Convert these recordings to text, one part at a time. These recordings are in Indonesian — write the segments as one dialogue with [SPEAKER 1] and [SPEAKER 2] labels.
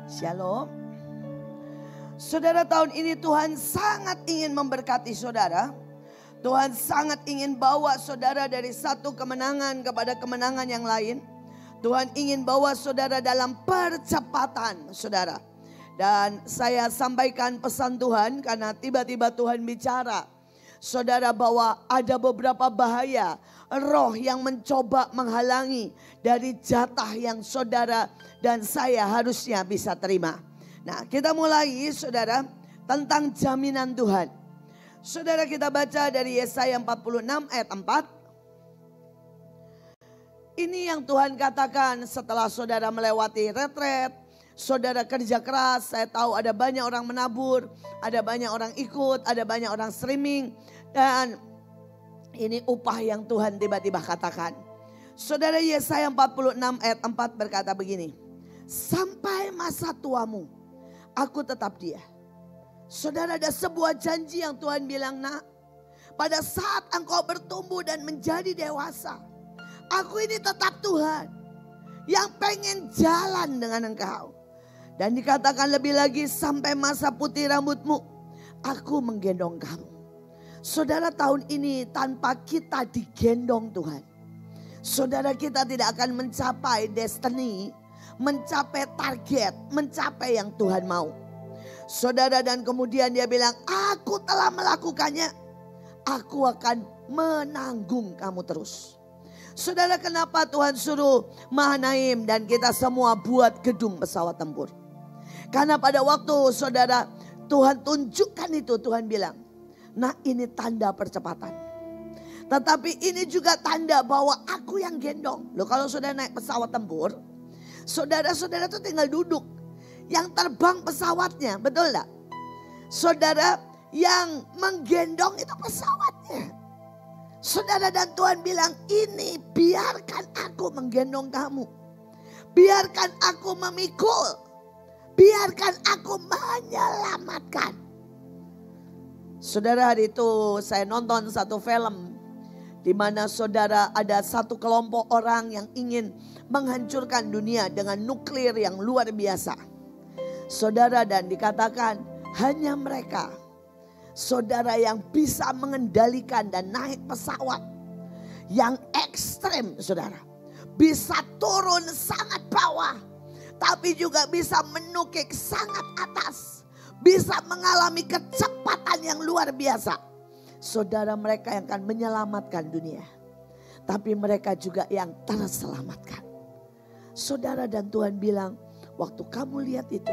[SPEAKER 1] Shalom. Saudara, tahun ini Tuhan sangat ingin memberkati saudara. Tuhan sangat ingin bawa saudara dari satu kemenangan kepada kemenangan yang lain. Tuhan ingin bawa saudara dalam percepatan saudara. Dan saya sampaikan pesan Tuhan karena tiba-tiba Tuhan bicara. Saudara, bahwa ada beberapa bahaya roh yang mencoba menghalangi dari jatah yang saudara dan saya harusnya bisa terima. Nah, kita mulai saudara tentang jaminan Tuhan. Saudara, kita baca dari Yesaya 46 ayat 4. Ini yang Tuhan katakan setelah saudara melewati retret, saudara kerja keras. Saya tahu ada banyak orang menabur, ada banyak orang ikut, ada banyak orang streaming. Dan ini upah yang Tuhan tiba-tiba katakan. Saudara, Yesaya 46 ayat 4 berkata begini. Sampai masa tuamu, aku tetap dia. Saudara, ada sebuah janji yang Tuhan bilang, nak, pada saat engkau bertumbuh dan menjadi dewasa, aku ini tetap Tuhan yang pengen jalan dengan engkau. Dan dikatakan lebih lagi, sampai masa putih rambutmu, aku menggendong kamu. Saudara, tahun ini tanpa kita digendong Tuhan, saudara, kita tidak akan mencapai destiny, mencapai target, mencapai yang Tuhan mau. Saudara, dan kemudian dia bilang, aku telah melakukannya, aku akan menanggung kamu terus. Saudara, kenapa Tuhan suruh Mahanaim dan kita semua buat gedung pesawat tempur? Karena pada waktu saudara Tuhan tunjukkan itu, Tuhan bilang, nah, ini tanda percepatan. Tetapi ini juga tanda bahwa aku yang gendong. Loh, kalau sudah naik pesawat tempur, saudara-saudara itu tinggal duduk. Yang terbang pesawatnya, betul enggak? Saudara, yang menggendong itu pesawatnya. Saudara, dan Tuhan bilang, ini biarkan aku menggendong kamu. Biarkan aku memikul. Biarkan aku menyelamatkan. Saudara, hari itu saya nonton satu film di mana saudara ada satu kelompok orang yang ingin menghancurkan dunia dengan nuklir yang luar biasa. Saudara, dan dikatakan hanya mereka, saudara, yang bisa mengendalikan dan naik pesawat yang ekstrem, saudara. Bisa turun sangat bawah, tapi juga bisa menukik sangat atas. Bisa mengalami kecepatan yang luar biasa. Saudara, mereka yang akan menyelamatkan dunia. Tapi mereka juga yang terselamatkan. Saudara, dan Tuhan bilang, waktu kamu lihat itu,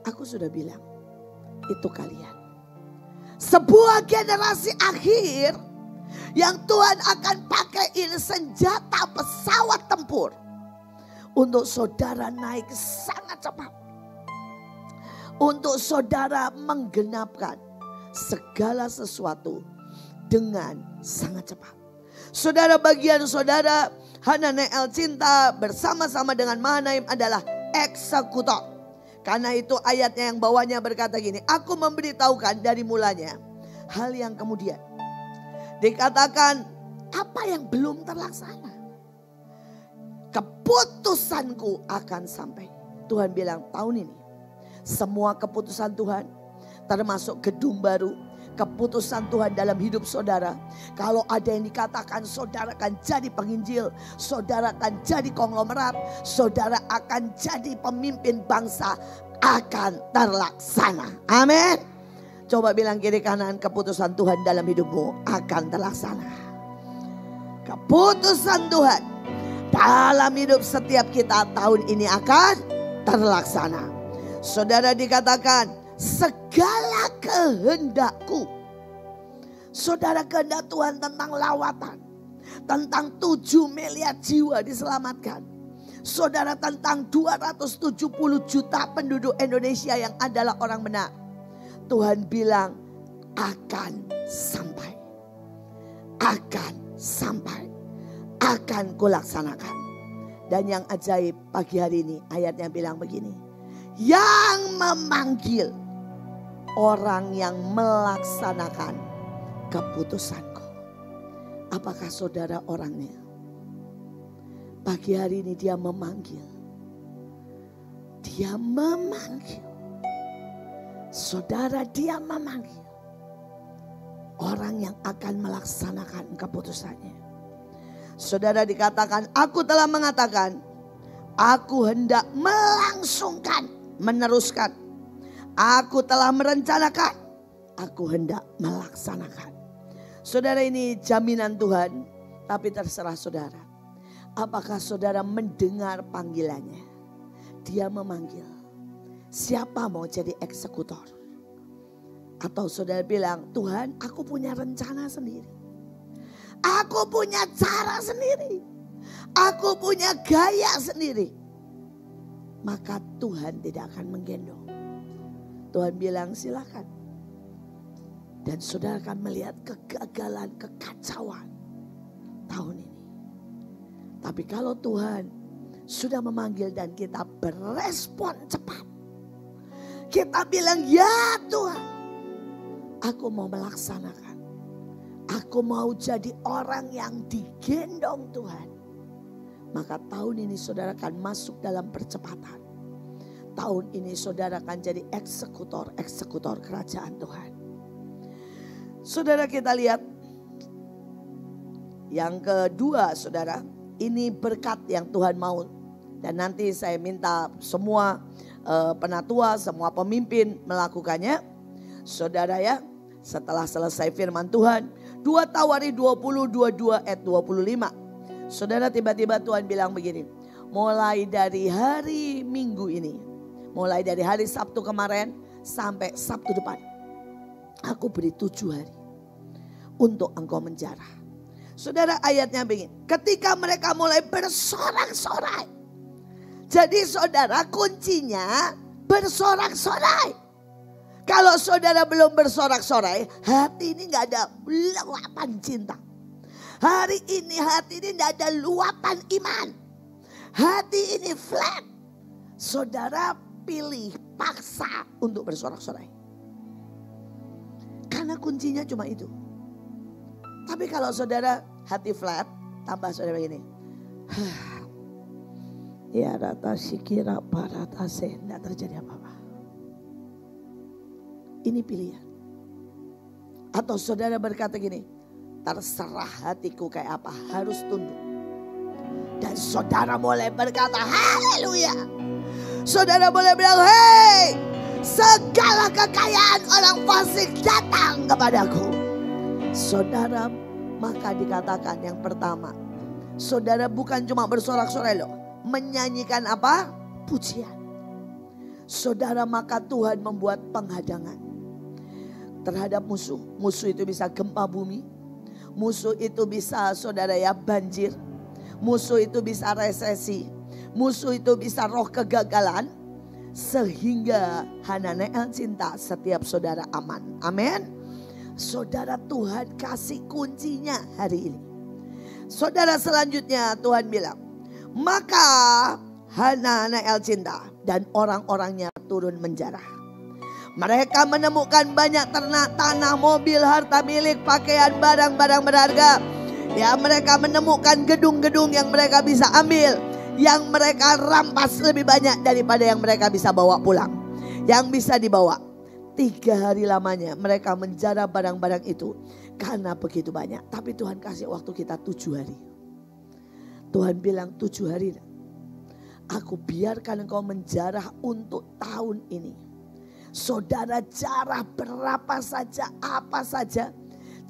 [SPEAKER 1] aku sudah bilang, itu kalian. Sebuah generasi akhir yang Tuhan akan pakai ini senjata pesawat tempur. Untuk saudara naik sangat cepat. Untuk saudara menggenapkan segala sesuatu dengan sangat cepat. Saudara, bagian saudara Hananeel cinta bersama-sama dengan Mahanaim adalah eksekutor. Karena itu ayatnya yang bawahnya berkata gini, aku memberitahukan dari mulanya hal yang kemudian. Dikatakan apa yang belum terlaksana. Keputusanku akan sampai. Tuhan bilang tahun ini. Semua keputusan Tuhan, termasuk gedung baru, keputusan Tuhan dalam hidup saudara. Kalau ada yang dikatakan saudara akan jadi penginjil, saudara akan jadi konglomerat, saudara akan jadi pemimpin bangsa, akan terlaksana. Amin. Coba bilang kiri kanan, keputusan Tuhan dalam hidupmu akan terlaksana. Keputusan Tuhan dalam hidup setiap kita tahun ini akan terlaksana. Saudara, dikatakan segala kehendakku. Saudara, kehendak Tuhan tentang lawatan. Tentang 7 miliar jiwa diselamatkan. Saudara, tentang 270 juta penduduk Indonesia yang adalah orang benar. Tuhan bilang akan sampai. Akan sampai. Akan kulaksanakan. Dan yang ajaib pagi hari ini ayatnya bilang begini. Yang memanggil orang yang melaksanakan keputusanku. Apakah saudara orangnya? Pagi hari ini dia memanggil. Dia memanggil. Saudara, dia memanggil orang yang akan melaksanakan keputusannya. Saudara, dikatakan, aku telah mengatakan, aku hendak melangsungkan, meneruskan. Aku telah merencanakan, aku hendak melaksanakan. Saudara, ini jaminan Tuhan, tapi terserah saudara. Apakah saudara mendengar panggilannya? Dia memanggil. Siapa mau jadi eksekutor? Atau saudara bilang, Tuhan, aku punya rencana sendiri. Aku punya cara sendiri. Aku punya gaya sendiri. Maka Tuhan tidak akan menggendong. Tuhan bilang silakan. Dan saudara akan melihat kegagalan, kekacauan tahun ini. Tapi kalau Tuhan sudah memanggil dan kita berespon cepat. Kita bilang, ya Tuhan, aku mau melaksanakan. Aku mau jadi orang yang digendong Tuhan. Maka tahun ini saudara akan masuk dalam percepatan. Tahun ini saudara akan jadi eksekutor kerajaan Tuhan. Saudara, kita lihat yang kedua, saudara. Ini berkat yang Tuhan mau. Dan nanti saya minta semua penatua, semua pemimpin melakukannya. Saudara ya, setelah selesai firman Tuhan. 2 Tawari 20:22 ayat 25. Saudara, tiba-tiba Tuhan bilang begini. Mulai dari hari Minggu ini. Mulai dari hari Sabtu kemarin sampai Sabtu depan. Aku beri 7 hari untuk engkau menjarah. Saudara, ayatnya begini. Ketika mereka mulai bersorak-sorai. Jadi saudara, kuncinya bersorak-sorai. Kalau saudara belum bersorak-sorai, hati ini gak ada luapan cinta. Hari ini hati ini gak ada luapan iman. Hati ini flat. Saudara pilih, paksa untuk bersorak-sorai. Karena kuncinya cuma itu. Tapi kalau saudara hati flat, tambah saudara begini. Ya rata sikira paratase, tidak terjadi apa-apa. Ini pilihan. Atau saudara berkata gini, terserah hatiku kayak apa, harus tunduk. Dan saudara boleh berkata haleluya. Saudara boleh bilang, hei, segala kekayaan orang fasik datang kepadaku. Saudara, maka dikatakan yang pertama, saudara bukan cuma bersorak-sorai loh, menyanyikan apa? Pujian. Saudara, maka Tuhan membuat penghadangan terhadap musuh. Musuh itu bisa gempa bumi, musuh itu bisa saudara ya banjir, musuh itu bisa resesi, musuh itu bisa roh kegagalan, sehingga Hananeel cinta setiap saudara aman. Amin. Saudara, Tuhan kasih kuncinya hari ini. Saudara, selanjutnya Tuhan bilang, maka Hananeel cinta dan orang-orangnya turun menjarah. Mereka menemukan banyak ternak, tanah, mobil, harta milik, pakaian, barang-barang berharga. Ya, mereka menemukan gedung-gedung yang mereka bisa ambil, yang mereka rampas lebih banyak daripada yang mereka bisa bawa pulang, yang bisa dibawa. 3 hari lamanya mereka menjarah barang-barang itu karena begitu banyak. Tapi Tuhan kasih waktu kita 7 hari. Tuhan bilang 7 hari. Aku biarkan engkau menjarah untuk tahun ini. Saudara jarah berapa saja, apa saja.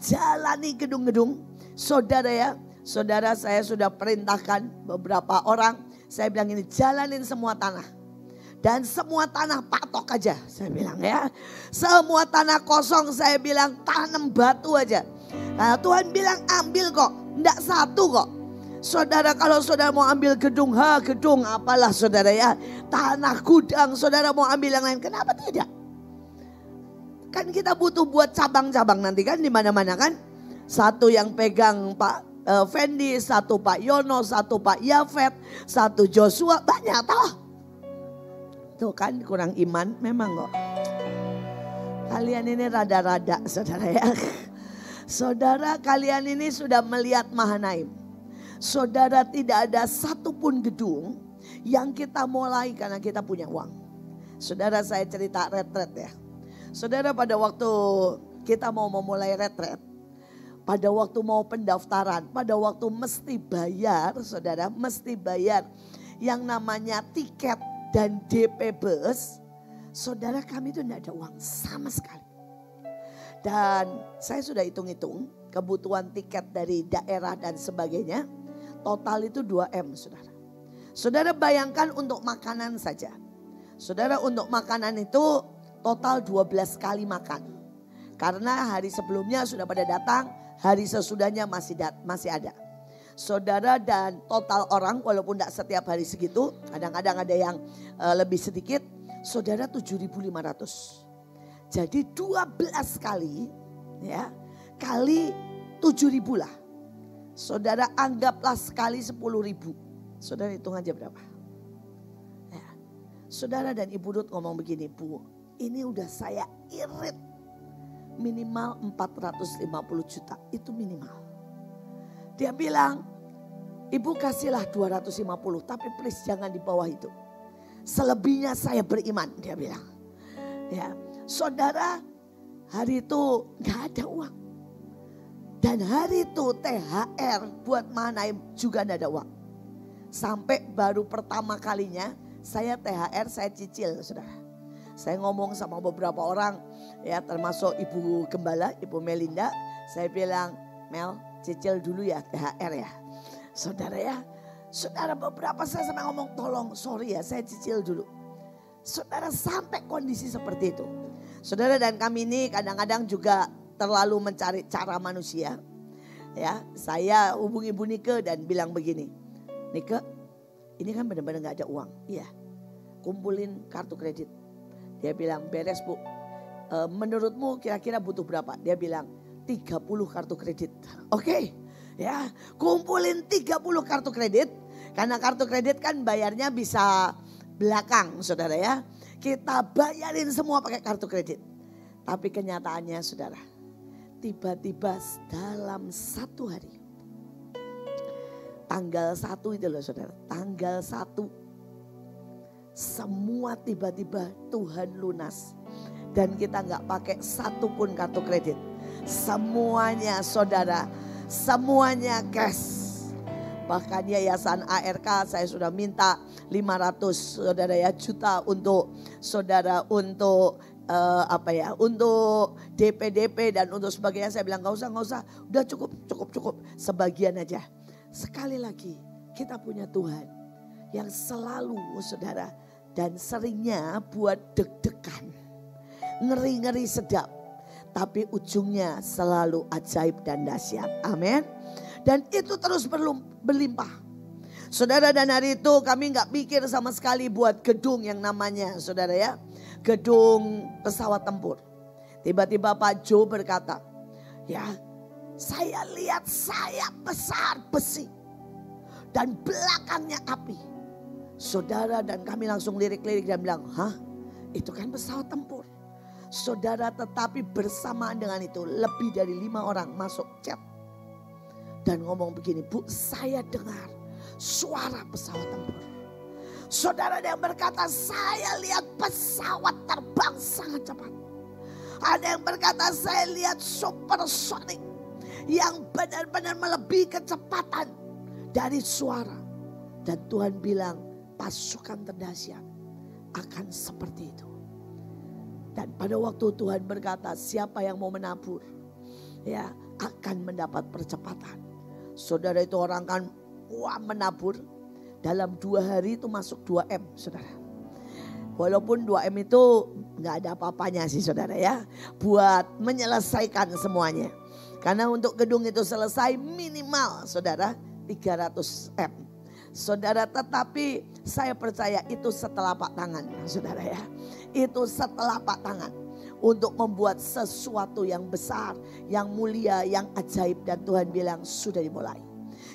[SPEAKER 1] Jalani gedung-gedung. Saudara ya, saudara, saya sudah perintahkan beberapa orang. Saya bilang ini, jalanin semua tanah. Dan semua tanah patok aja, saya bilang ya. Semua tanah kosong, saya bilang tanam batu aja. Nah, Tuhan bilang ambil kok, enggak satu kok. Saudara, kalau saudara mau ambil gedung, gedung apalah saudara ya. Tanah gudang, saudara mau ambil yang lain, kenapa tidak? Kan kita butuh buat cabang-cabang nanti kan di mana-mana kan. Satu yang pegang Pak Fendi, satu Pak Yono, satu Pak Yafet, satu Joshua, banyak toh. Tuh kan kurang iman memang kok. Kalian ini rada-rada saudara ya. Saudara, kalian ini sudah melihat Mahanaim. Saudara, tidak ada satupun gedung Yang kita mulai karena kita punya uang. Saudara, saya cerita retret ya. Saudara, pada waktu kita mau memulai retret, pada waktu mau pendaftaran, pada waktu mesti bayar, saudara, mesti bayar yang namanya tiket dan DP bus. Saudara, kami itu tidak ada uang sama sekali. Dan saya sudah hitung-hitung kebutuhan tiket dari daerah dan sebagainya. Total itu 2M, saudara. Saudara bayangkan untuk makanan saja. Saudara, untuk makanan itu total 12 kali makan. Karena hari sebelumnya sudah pada datang, hari sesudahnya masih ada. Saudara, dan total orang walaupun tidak setiap hari segitu, kadang-kadang ada yang lebih sedikit. Saudara, 7.500. Jadi 12 kali ya, kali 7.000 lah. Saudara, anggaplah sekali 10.000. Saudara hitung aja berapa. Ya. Saudara dan Ibu Ruth ngomong begini, Bu, ini udah saya irit. Minimal 450 juta, itu minimal. Dia bilang, Ibu kasihlah 250, tapi please jangan di bawah itu. Selebihnya saya beriman, dia bilang. Ya, saudara, hari itu gak ada uang. Dan hari itu THR buat Mahanaim juga gak ada uang. Sampai baru pertama kalinya saya THR saya cicil, saudara. Saya ngomong sama beberapa orang, ya termasuk Ibu Gembala, Ibu Melinda. Saya bilang, Mel, cicil dulu ya THR ya. Saudara ya, saudara, beberapa saya sampai ngomong, tolong sorry ya saya cicil dulu. Saudara, sampai kondisi seperti itu. Saudara, dan kami ini kadang-kadang juga terlalu mencari cara manusia. Ya, saya hubungi Bu Nike dan bilang begini, Nike, ini kan benar-benar gak ada uang. Iya, kumpulin kartu kredit. Dia bilang, beres Bu. Menurutmu kira-kira butuh berapa? Dia bilang 30 kartu kredit. Oke, ya, kumpulin 30 kartu kredit. Karena kartu kredit kan bayarnya bisa belakang, saudara ya. Kita bayarin semua pakai kartu kredit. Tapi kenyataannya, saudara, tiba-tiba dalam 1 hari, tanggal 1 itu loh saudara, tanggal 1 semua tiba-tiba Tuhan lunas. Dan kita gak pakai satupun kartu kredit. Semuanya saudara, semuanya cash. Bahkan Yayasan ARK saya sudah minta 500 saudara ya juta untuk saudara, untuk untuk DP dan untuk sebagainya. Saya bilang gak usah, udah cukup, sebagian aja. Sekali lagi kita punya Tuhan yang selalu saudara dan seringnya buat deg-degan, ngeri-ngeri sedap, tapi ujungnya selalu ajaib dan dahsyat. Amin. Dan itu terus berlimpah. Saudara, dan hari itu kami gak pikir sama sekali buat gedung yang namanya saudara ya, gedung pesawat tempur. Tiba-tiba Pak Jo berkata, ya saya lihat sayap besar besi dan belakangnya api. Saudara, dan kami langsung lirik-lirik dan bilang, hah, itu kan pesawat tempur. Saudara, tetapi bersamaan dengan itu lebih dari 5 orang masuk chat dan ngomong begini, Bu, saya dengar suara pesawat tempur. Saudara, ada yang berkata, saya lihat pesawat terbang sangat cepat. Ada yang berkata, saya lihat supersonik yang benar-benar melebihi kecepatan dari suara. Dan Tuhan bilang, pasukan terdahsyat akan seperti itu. Dan pada waktu Tuhan berkata, siapa yang mau menabur, ya akan mendapat percepatan. Saudara, itu orang kan menabur. Dalam 2 hari itu masuk 2M, saudara. Walaupun 2M itu gak ada apa-apanya sih saudara ya, buat menyelesaikan semuanya. Karena untuk gedung itu selesai minimal saudara 300M. Saudara, tetapi saya percaya itu setelapak tangan saudara ya. Itu setelapak tangan untuk membuat sesuatu yang besar, yang mulia, yang ajaib. Dan Tuhan bilang sudah dimulai.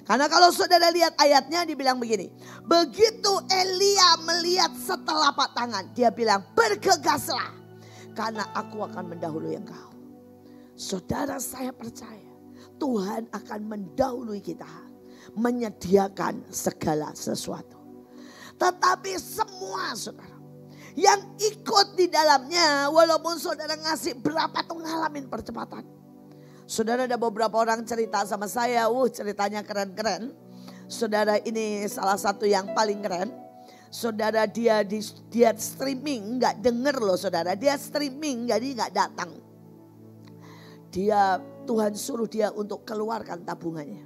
[SPEAKER 1] Karena kalau saudara lihat ayatnya dibilang begini. Begitu Elia melihat setelapak tangan, dia bilang bergegaslah karena aku akan mendahului engkau. Saudara, saya percaya Tuhan akan mendahului kita, menyediakan segala sesuatu. Tetapi semua saudara yang ikut di dalamnya, walaupun saudara ngasih berapa tuh ngalamin percepatan. Saudara, ada beberapa orang cerita sama saya, ceritanya keren-keren. Saudara, ini salah satu yang paling keren. Saudara, dia streaming, nggak denger loh saudara. Dia streaming, jadi nggak datang. Tuhan suruh dia untuk keluarkan tabungannya.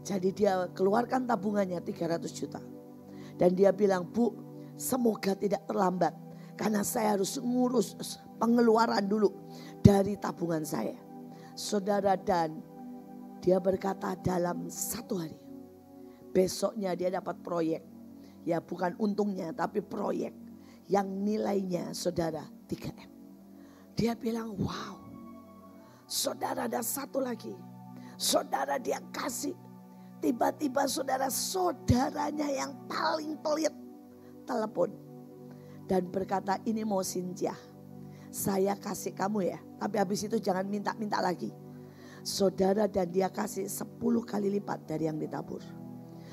[SPEAKER 1] Jadi dia keluarkan tabungannya 300 juta. Dan dia bilang, Bu, semoga tidak terlambat. Karena saya harus ngurus pengeluaran dulu dari tabungan saya. Saudara, dan dia berkata dalam 1 hari. Besoknya dia dapat proyek. Ya bukan untungnya tapi proyek. Yang nilainya saudara 3M. Dia bilang, wow. Saudara, ada satu lagi. Saudara, dia kasih. Tiba-tiba saudaranya yang paling pelit telepon. Dan berkata, ini mau Cynthia. Saya kasih kamu ya. Tapi habis itu jangan minta-minta lagi. Saudara, dan dia kasih 10 kali lipat dari yang ditabur.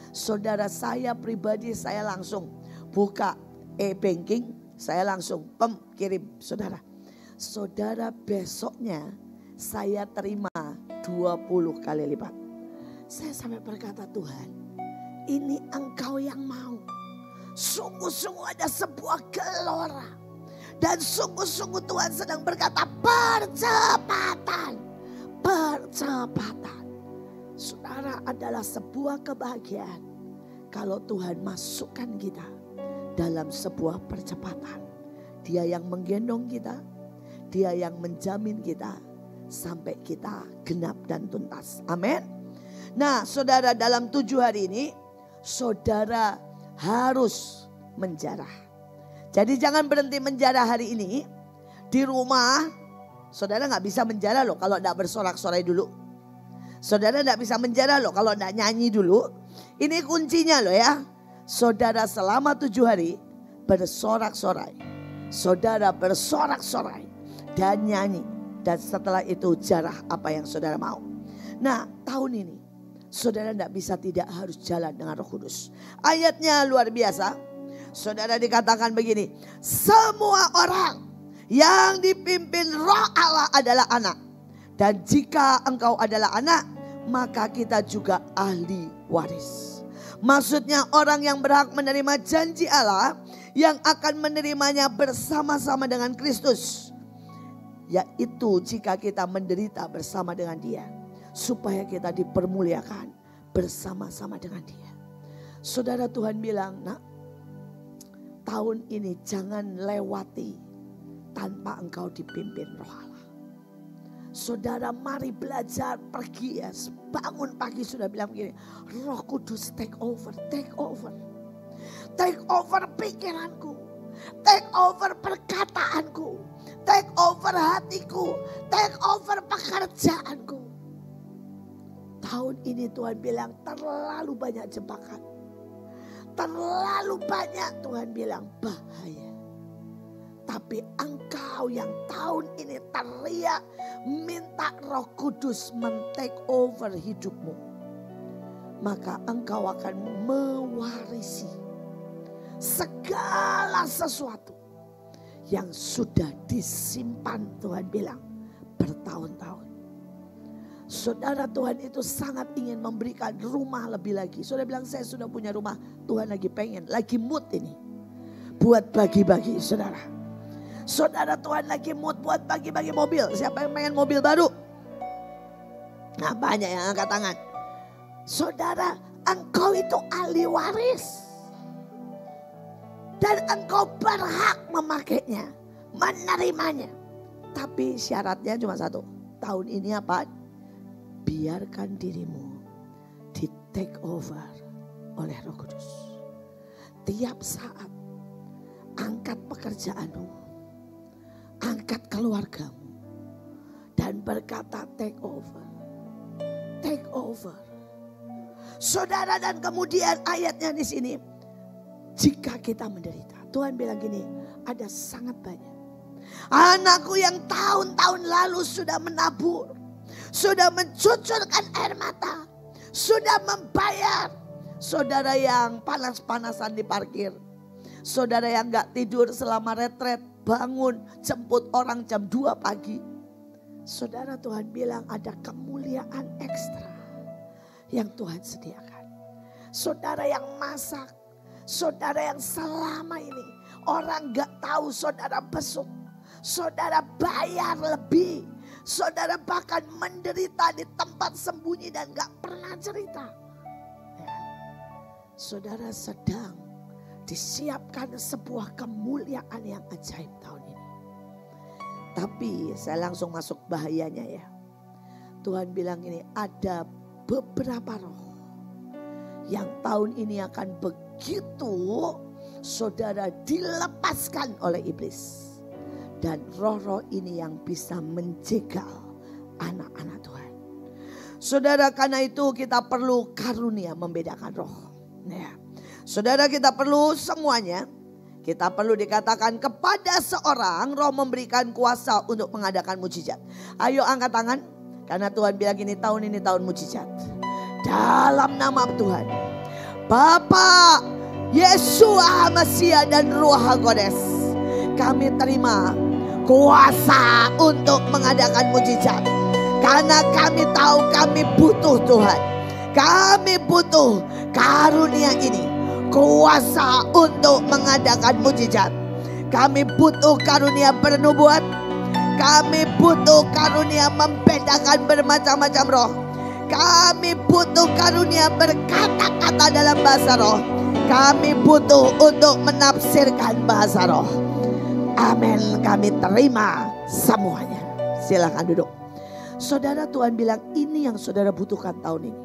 [SPEAKER 1] Saudara, saya pribadi saya langsung buka e-banking. Saya langsung kirim saudara. Saudara, besoknya saya terima 20 kali lipat. Saya sampai berkata, Tuhan, ini Engkau yang mau. Sungguh-sungguh ada sebuah gelora. Dan sungguh-sungguh Tuhan sedang berkata, percepatan. Percepatan. Saudara, adalah sebuah kebahagiaan kalau Tuhan masukkan kita dalam sebuah percepatan. Dia yang menggendong kita. Dia yang menjamin kita sampai kita genap dan tuntas. Amin. Nah saudara, dalam 7 hari ini saudara harus menjarah. Jadi jangan berhenti menjarah hari ini. Di rumah saudara gak bisa menjarah loh kalau gak bersorak-sorai dulu. Saudara gak bisa menjarah loh kalau gak nyanyi dulu. Ini kuncinya loh ya. Saudara selama 7 hari bersorak-sorai. Saudara bersorak-sorai dan nyanyi. Dan setelah itu jarah apa yang saudara mau. Nah tahun ini saudara tidak bisa tidak harus jalan dengan Roh Kudus. Ayatnya luar biasa. Saudara, dikatakan begini. Semua orang yang dipimpin Roh Allah adalah anak. Dan jika engkau adalah anak, maka kita juga ahli waris. Maksudnya orang yang berhak menerima janji Allah, yang akan menerimanya bersama-sama dengan Kristus. Yaitu jika kita menderita bersama dengan Dia, supaya kita dipermuliakan bersama-sama dengan Dia. Saudara, Tuhan bilang, nak, tahun ini jangan lewati tanpa engkau dipimpin Roh Allah. Saudara, mari belajar, pergi ya. Bangun pagi sudah bilang begini, Roh Kudus take over, take over. Take over pikiranku, take over perkataanku, take over hatiku, take over pekerjaanku. Tahun ini Tuhan bilang terlalu banyak jebakan. Terlalu banyak Tuhan bilang bahaya. Tapi engkau yang tahun ini teriak minta Roh Kudus men-take over hidupmu. Maka engkau akan mewarisi segala sesuatu yang sudah disimpan Tuhan bilang bertahun-tahun. Saudara, Tuhan itu sangat ingin memberikan rumah lebih lagi. Saudara bilang, saya sudah punya rumah. Tuhan lagi pengen, lagi mood ini buat bagi-bagi saudara. Saudara, Tuhan lagi mood buat bagi-bagi mobil. Siapa yang pengen mobil baru? Nah, banyak yang angkat tangan. Saudara, engkau itu ahli waris. Dan engkau berhak memakainya, menerimanya. Tapi syaratnya cuma satu. Tahun ini apa? Biarkan dirimu di take over oleh Roh Kudus. Tiap saat angkat pekerjaanmu, angkat keluargamu, dan berkata take over, take over. Saudara, dan kemudian ayatnya di sini, jika kita menderita, Tuhan bilang gini, ada sangat banyak anakku yang tahun-tahun lalu sudah menabur, sudah mencucurkan air mata, sudah membayar, Saudara yang panas-panasan di parkir. Saudara yang gak tidur selama retret, bangun jemput orang jam 2 pagi. Saudara, Tuhan bilang ada kemuliaan ekstra yang Tuhan sediakan. Saudara yang masak, saudara yang selama ini orang gak tahu saudara besuk. Saudara bayar lebih. Saudara bahkan menderita di tempat sembunyi dan gak pernah cerita. Ya. Saudara sedang disiapkan sebuah kemuliaan yang ajaib tahun ini. Tapi saya langsung masuk bahayanya ya. Tuhan bilang ini, ada beberapa roh yang tahun ini akan begitu saudara dilepaskan oleh iblis. Dan roh-roh ini yang bisa menjegal anak-anak Tuhan. Saudara, karena itu kita perlu karunia membedakan roh. Ya. Saudara, kita perlu semuanya. Kita perlu dikatakan kepada seorang roh memberikan kuasa untuk mengadakan mujizat. Ayo angkat tangan. Karena Tuhan bilang ini tahun mujizat. Dalam nama Tuhan. Bapa, Yesua Mesias dan Ruh HaKodes. Kami terima kuasa untuk mengadakan mujizat. Karena kami tahu kami butuh Tuhan. Kami butuh karunia ini. Kuasa untuk mengadakan mujizat. Kami butuh karunia bernubuat. Kami butuh karunia membedakan bermacam-macam roh. Kami butuh karunia berkata-kata dalam bahasa roh. Kami butuh untuk menafsirkan bahasa roh. Amin, kami terima semuanya. Silakan duduk. Saudara, Tuhan bilang ini yang saudara butuhkan tahun ini.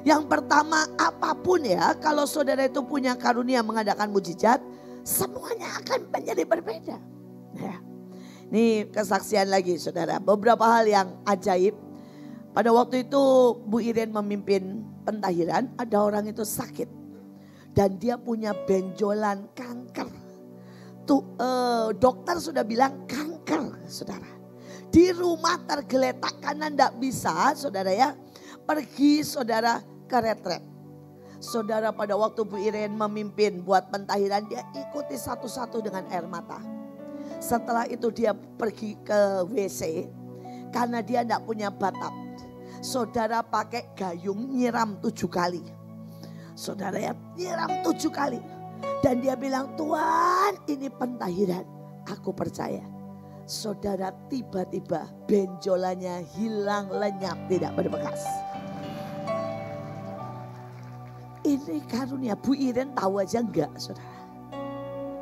[SPEAKER 1] Yang pertama, apapun ya, kalau saudara itu punya karunia mengadakan mujizat, semuanya akan menjadi berbeda. Ya. Ini kesaksian lagi saudara, beberapa hal yang ajaib. Pada waktu itu Bu Iren memimpin pentahiran, ada orang itu sakit. Dan dia punya benjolan kanker. Dokter sudah bilang kanker saudara. Di rumah tergeletak karena tidak bisa saudara ya. Pergi saudara ke retret. Saudara, pada waktu Bu Iren memimpin buat pentahiran, dia ikuti satu-satu dengan air mata. Setelah itu dia pergi ke WC. Karena dia tidak punya batap. Saudara pakai gayung nyiram 7 kali. Saudara ya, nyiram 7 kali. Dan dia bilang, Tuhan ini pentahiran, aku percaya. Saudara, tiba-tiba benjolannya hilang lenyap, tidak berbekas. Ini karunia. Bu Iren tahu aja enggak saudara.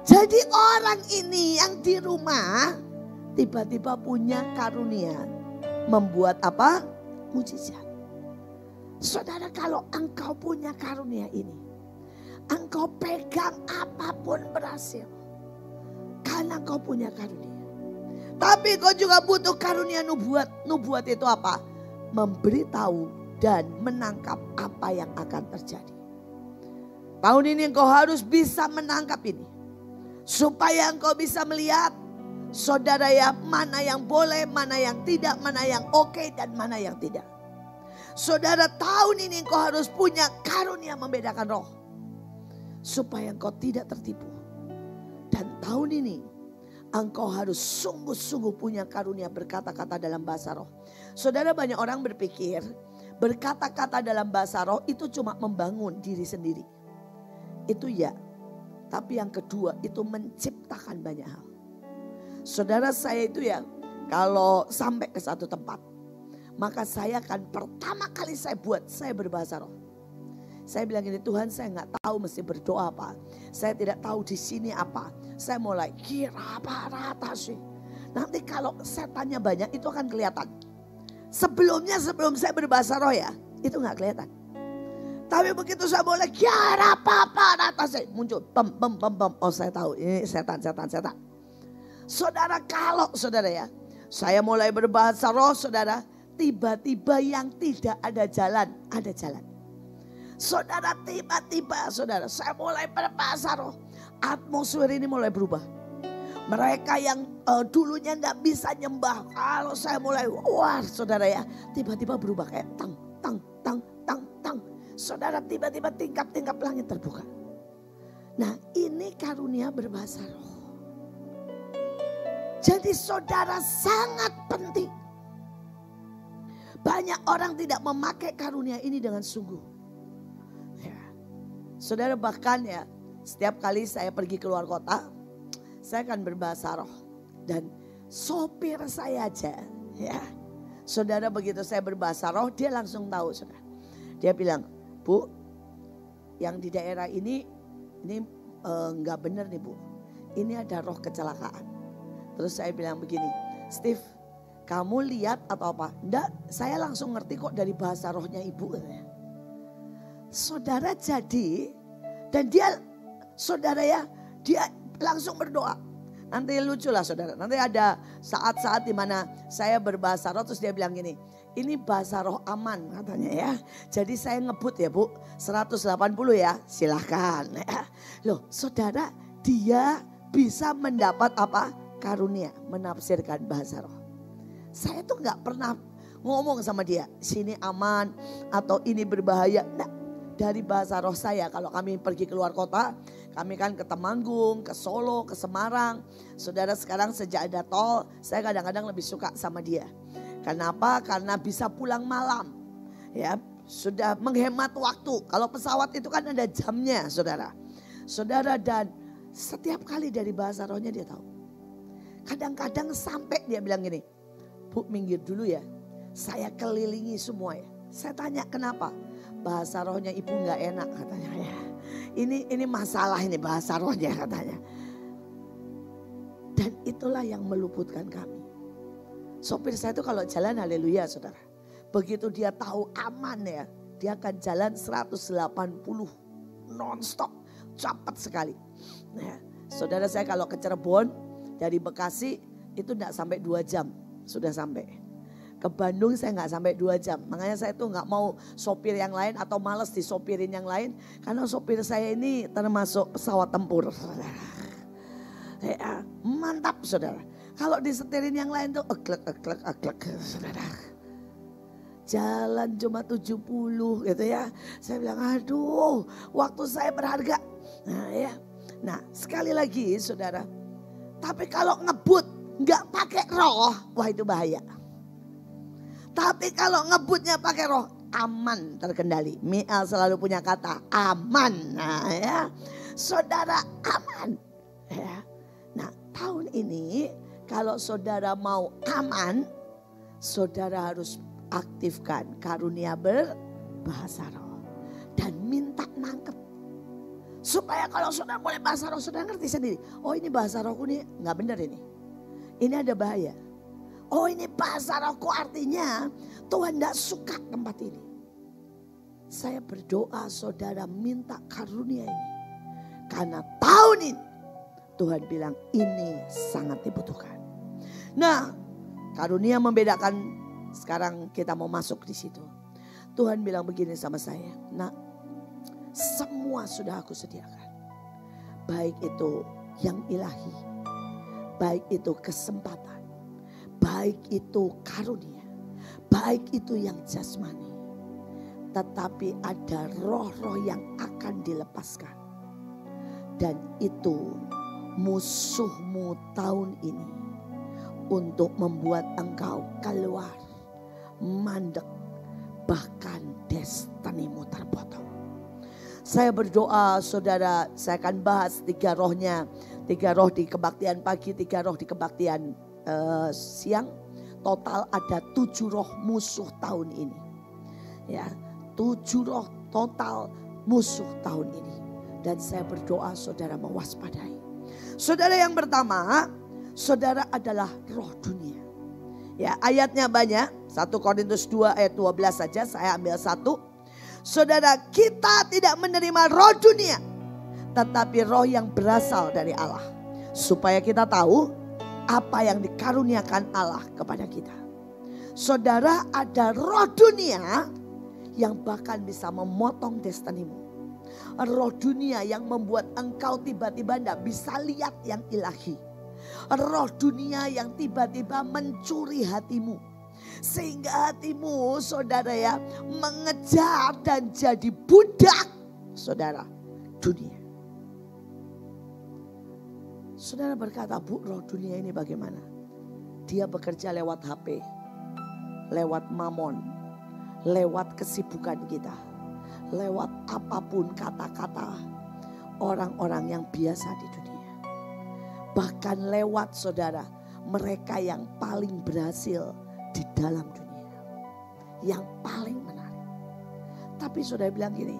[SPEAKER 1] Jadi orang ini yang di rumah tiba-tiba punya karunia. Membuat apa? Mujizat. Saudara, kalau engkau punya karunia ini, engkau pegang apapun berhasil. Karena engkau punya karunia. Tapi kau juga butuh karunia nubuat. Nubuat itu apa? Memberitahu dan menangkap apa yang akan terjadi. Tahun ini engkau harus bisa menangkap ini. Supaya engkau bisa melihat, saudara ya, mana yang boleh, mana yang tidak, mana yang oke dan mana yang tidak. Saudara, tahun ini engkau harus punya karunia membedakan roh. Supaya engkau tidak tertipu. Dan tahun ini engkau harus sungguh-sungguh punya karunia berkata-kata dalam bahasa roh. Saudara, banyak orang berpikir berkata-kata dalam bahasa roh itu cuma membangun diri sendiri. Itu ya. Tapi yang kedua itu menciptakan banyak hal. Saudara, saya itu ya kalau sampai ke satu tempat, maka saya akan pertama kali saya berbahasa roh. Saya bilang ini, Tuhan saya nggak tahu mesti berdoa apa. Saya tidak tahu di sini apa. Saya mulai kira apa rata sih. Nanti kalau setannya banyak itu akan kelihatan. Sebelum saya berbahasa roh ya, itu nggak kelihatan. Tapi begitu saya mulai kira apa rata sih, muncul bem. Oh saya tahu ini setan. Saudara, kalau saudara ya, saya mulai berbahasa roh saudara, tiba-tiba yang tidak ada jalan, ada jalan. Saudara, tiba-tiba saudara, saya mulai berbahasa roh. Atmosfer ini mulai berubah. Mereka yang dulunya gak bisa nyembah, kalau saya mulai, wah saudara ya, tiba-tiba berubah kayak tang. Saudara, tiba-tiba tingkap-tingkap langit terbuka. Nah, ini karunia berbahasa roh. Jadi saudara sangat penting. Banyak orang tidak memakai karunia ini dengan sungguh. Ya. Saudara, bahkan ya, setiap kali saya pergi keluar kota, saya akan berbahasa roh. Dan sopir saya aja, ya. Saudara, begitu saya berbahasa roh, dia langsung tahu, saudara. Dia bilang, Bu, yang di daerah ini enggak benar nih Bu. Ini ada roh kecelakaan. Terus saya bilang begini, Steve, kamu lihat atau apa? Enggak, saya langsung ngerti kok dari bahasa rohnya ibu. Saudara, jadi, dan dia, saudara ya, dia langsung berdoa. Nanti lucu lah saudara, nanti ada saat-saat dimana saya berbahasa roh terus dia bilang gini, ini bahasa roh aman katanya ya. Jadi saya ngebut ya Bu, 180 ya, silahkan. Loh saudara, dia bisa mendapat apa? Karunia, menafsirkan bahasa roh. Saya tuh gak pernah ngomong sama dia, sini aman atau ini berbahaya. Nah, dari bahasa roh saya kalau kami pergi keluar kota, kami kan ke Temanggung, ke Solo, ke Semarang. Saudara, sekarang sejak ada tol, saya kadang-kadang lebih suka sama dia. Kenapa? Karena bisa pulang malam. Ya, sudah menghemat waktu. Kalau pesawat itu kan ada jamnya, saudara. Saudara, dan setiap kali dari bahasa rohnya dia tahu. Kadang-kadang sampai dia bilang gini, Bu, minggir dulu ya, saya kelilingi semua ya. Saya tanya kenapa? Bahasa rohnya ibu nggak enak katanya ya. Ini masalah ini bahasa rohnya katanya. Dan itulah yang meluputkan kami. Sopir saya itu kalau jalan haleluya saudara. Begitu dia tahu aman ya, dia akan jalan 180 non-stop, cepat sekali. Nah, saudara, saya kalau ke Cirebon dari Bekasi itu enggak sampai 2 jam sudah sampai. Ke Bandung saya nggak sampai 2 jam. Makanya saya tuh nggak mau sopir yang lain atau males disopirin yang lain. Karena sopir saya ini termasuk pesawat tempur. Ya, mantap saudara. Kalau disetirin yang lain tuh eklek saudara. Jalan cuma 70 gitu ya. Saya bilang aduh waktu saya berharga. Nah ya. Nah sekali lagi saudara. Tapi kalau ngebut nggak pakai roh, wah itu bahaya. Tapi kalau ngebutnya pakai roh, aman, terkendali. Mi'al selalu punya kata aman. Nah ya, saudara aman. Ya. Nah tahun ini kalau saudara mau aman, saudara harus aktifkan karunia berbahasa roh. Dan minta nangkep. Supaya kalau saudara mulai bahasa roh, saudara ngerti sendiri. Oh ini bahasa rohku nih gak benar ini. Ini ada bahaya. Oh ini bahasa rohku, artinya Tuhan tidak suka tempat ini. Saya berdoa saudara minta karunia ini. Karena tahun ini Tuhan bilang ini sangat dibutuhkan. Nah karunia membedakan, sekarang kita mau masuk di situ. Tuhan bilang begini sama saya. Nah semua sudah aku sediakan. Baik itu yang ilahi. Baik itu kesempatan. Baik itu karunia, baik itu yang jasmani. Tetapi ada roh-roh yang akan dilepaskan. Dan itu musuhmu tahun ini. Untuk membuat engkau keluar, mandek, bahkan destinimu terpotong. Saya berdoa saudara, saya akan bahas 3 rohnya. 3 roh di kebaktian pagi, 3 roh di kebaktian siang. Total ada 7 roh musuh tahun ini. Ya, 7 roh total musuh tahun ini. Dan saya berdoa saudara mewaspadai. Saudara, yang pertama, saudara adalah roh dunia. Ya, ayatnya banyak. 1 Korintus 2 ayat 12 saja, saya ambil 1. Saudara, kita tidak menerima roh dunia, tetapi roh yang berasal dari Allah. Supaya kita tahu apa yang dikaruniakan Allah kepada kita. Saudara, ada roh dunia yang bahkan bisa memotong destinimu. Roh dunia yang membuat engkau tiba-tiba tidak bisa lihat yang ilahi. Roh dunia yang tiba-tiba mencuri hatimu. Sehingga hatimu saudara ya mengejar dan jadi budak saudara dunia. Saudara berkata, Bu, roh dunia ini bagaimana? Dia bekerja lewat HP, lewat mamon, lewat kesibukan kita, lewat apapun kata-kata orang-orang yang biasa di dunia. Bahkan lewat saudara mereka yang paling berhasil di dalam dunia, yang paling menarik. Tapi saudara bilang gini,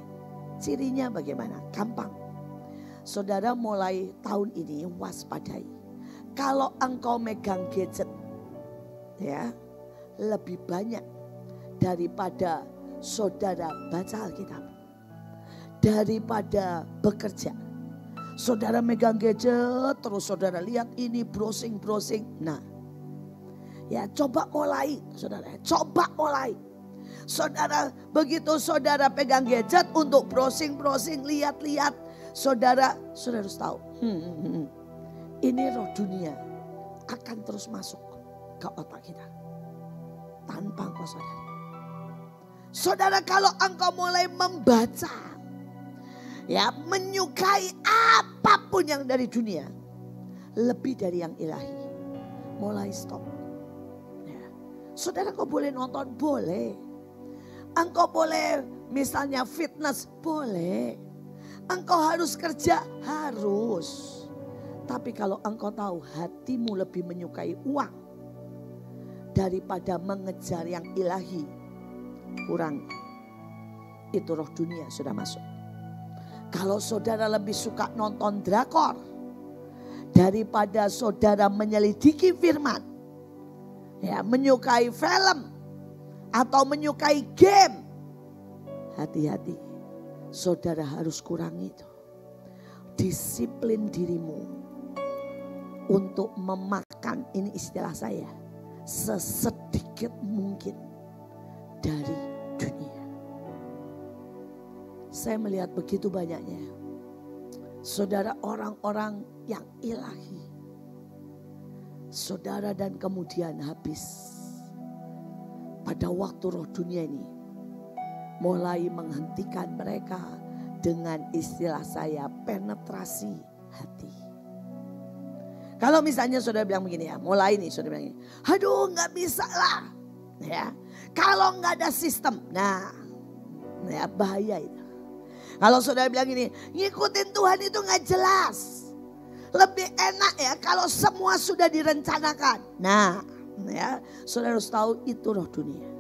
[SPEAKER 1] cirinya bagaimana? Gampang. Saudara mulai tahun ini waspadai. Kalau engkau megang gadget ya, lebih banyak daripada saudara baca Alkitab, daripada bekerja. Saudara megang gadget terus saudara lihat ini browsing. Nah, ya coba mulai saudara, coba mulai. Saudara begitu saudara pegang gadget untuk browsing, lihat-lihat. Saudara harus tahu, ini roh dunia akan terus masuk ke otak kita tanpa engkau sadari. Saudara, kalau engkau mulai membaca, ya menyukai apapun yang dari dunia, lebih dari yang ilahi, mulai stop. Ya. Saudara, engkau boleh nonton, boleh. Engkau boleh misalnya fitness, boleh. Engkau harus kerja, harus. Tapi kalau engkau tahu hatimu lebih menyukai uang daripada mengejar yang ilahi, kurang. Itu roh dunia sudah masuk. Kalau saudara lebih suka nonton drakor daripada saudara menyelidiki firman, ya menyukai film atau menyukai game, hati-hati. Saudara harus kurangi itu. Disiplin dirimu untuk memakan, ini istilah saya, sesedikit mungkin dari dunia. Saya melihat begitu banyaknya saudara orang-orang yang ilahi, saudara, dan kemudian habis pada waktu roh dunia ini mulai menghentikan mereka dengan istilah saya penetrasi hati. Kalau misalnya saudara bilang begini ya, mulai nih saudara bilang gini, aduh nggak bisa lah, ya kalau nggak ada sistem, nah ya bahaya itu. Kalau saudara bilang gini, ngikutin Tuhan itu nggak jelas, lebih enak ya kalau semua sudah direncanakan. Nah ya saudara harus tahu itu roh dunia.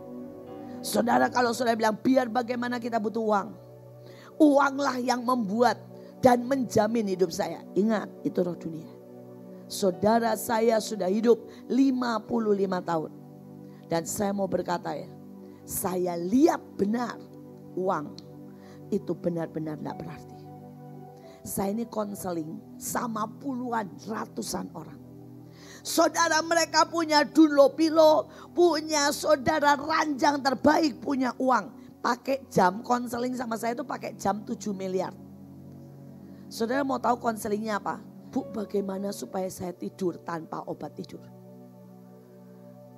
[SPEAKER 1] Saudara, kalau saudara bilang biar bagaimana kita butuh uang, uanglah yang membuat dan menjamin hidup saya. Ingat, itu roh dunia. Saudara, saya sudah hidup 55 tahun. Dan saya mau berkata ya, saya lihat benar uang itu benar-benar tidak berarti. Saya ini konseling sama puluhan, ratusan orang. Saudara, mereka punya Dunlopilo, punya saudara ranjang terbaik, punya uang. Pakai jam konseling sama saya itu pakai jam 7 miliar. Saudara mau tahu konselingnya apa? Bu, bagaimana supaya saya tidur tanpa obat tidur?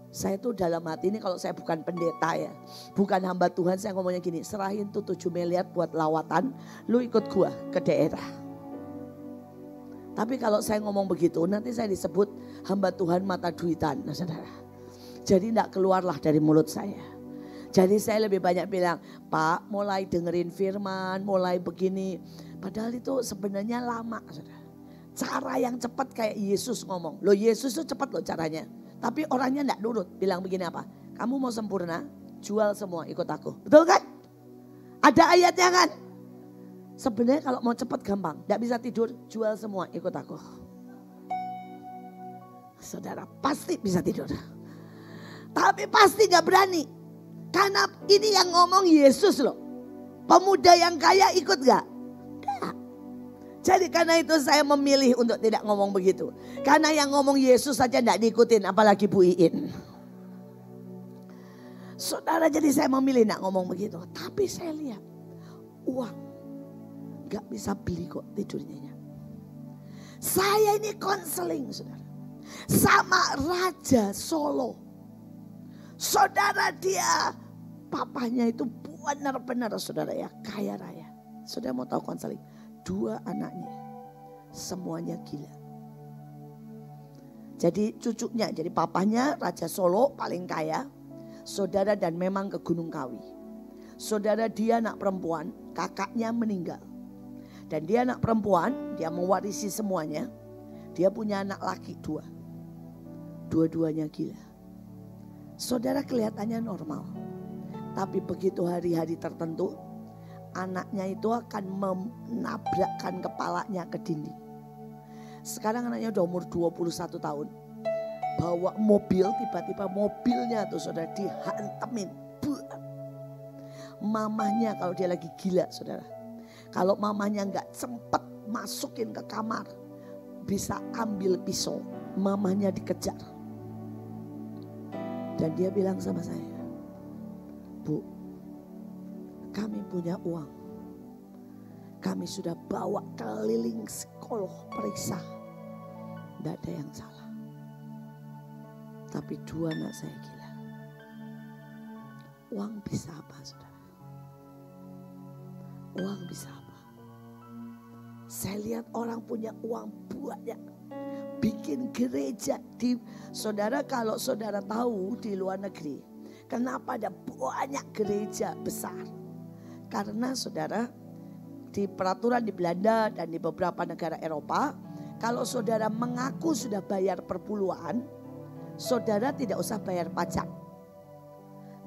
[SPEAKER 1] Saya tuh dalam hati ini, kalau saya bukan pendeta ya, bukan hamba Tuhan, saya ngomongnya gini, serahin tuh 7 miliar buat lawatan, lu ikut gua ke daerah. Tapi kalau saya ngomong begitu, nanti saya disebut hamba Tuhan mata duitan, nah saudara. Jadi tidak keluarlah dari mulut saya. Jadi saya lebih banyak bilang, Pak, mulai dengerin firman, mulai begini. Padahal itu sebenarnya lama, saudara. Cara yang cepat kayak Yesus ngomong. Loh, Yesus itu cepat loh caranya. Tapi orangnya tidak nurut. Bilang begini apa? Kamu mau sempurna, jual semua, ikut aku. Betul kan? Ada ayatnya kan? Sebenarnya kalau mau cepat gampang. Tidak bisa tidur, jual semua, ikut aku. Saudara pasti bisa tidur. Tapi pasti gak berani. Karena ini yang ngomong Yesus loh. Pemuda yang kaya ikut gak? Gak. Jadi karena itu saya memilih untuk tidak ngomong begitu. Karena yang ngomong Yesus saja tidak diikutin, apalagi Bu Iin. Saudara, jadi saya memilih tidak ngomong begitu. Tapi saya lihat uang gak bisa beli kok tidurnya. Saya ini konseling saudara. Sama Raja Solo. Saudara dia, papanya itu benar-benar saudara ya, kaya raya. Saudara mau tahu konseling? 2 anaknya semuanya gila. Jadi cucunya, jadi papanya Raja Solo paling kaya. Saudara dan memang ke Gunung Kawi. Saudara dia anak perempuan, kakaknya meninggal. Dan dia anak perempuan, dia mewarisi semuanya. Dia punya anak laki 2. Dua-duanya gila. Saudara kelihatannya normal. Tapi begitu hari-hari tertentu, anaknya itu akan menabrakkan kepalanya ke dinding. Sekarang anaknya udah umur 21 tahun. Bawa mobil, tiba-tiba mobilnya tuh saudara dihantemin. Mamahnya kalau dia lagi gila saudara. Kalau mamahnya gak sempet masukin ke kamar, bisa ambil pisau. Mamahnya dikejar. Dan dia bilang sama saya, Bu, kami punya uang. Kami sudah bawa keliling psikolog periksa. Tidak ada yang salah. Tapi 2 anak saya gila. Uang bisa apa saudara? Uang bisa apa? Saya lihat orang punya uang banyak. Bikin gereja. Saudara kalau saudara tahu di luar negeri. Kenapa ada banyak gereja besar? Karena saudara, di peraturan di Belanda dan di beberapa negara Eropa, kalau saudara mengaku sudah bayar perpuluhan, saudara tidak usah bayar pajak.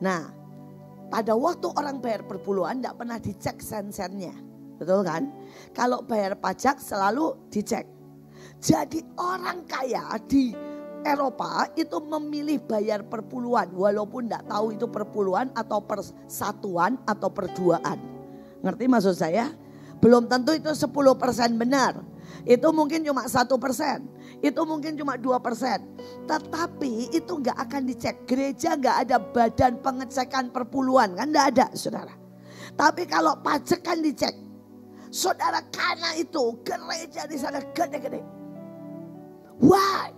[SPEAKER 1] Nah, pada waktu orang bayar perpuluhan tidak pernah dicek sen-sennya, betul kan? Kalau bayar pajak selalu dicek. Jadi orang kaya di Eropa itu memilih bayar perpuluhan, walaupun tidak tahu itu perpuluhan atau persatuan atau perduaan. Ngerti maksud saya? Belum tentu itu 10% benar. Itu mungkin cuma 1%. Itu mungkin cuma 2%. Tetapi itu gak akan dicek. Gereja gak ada badan pengecekan perpuluhan. Kan gak ada saudara. Tapi kalau pajak kan dicek. Saudara, karena itu gereja di sana gede-gede. Why?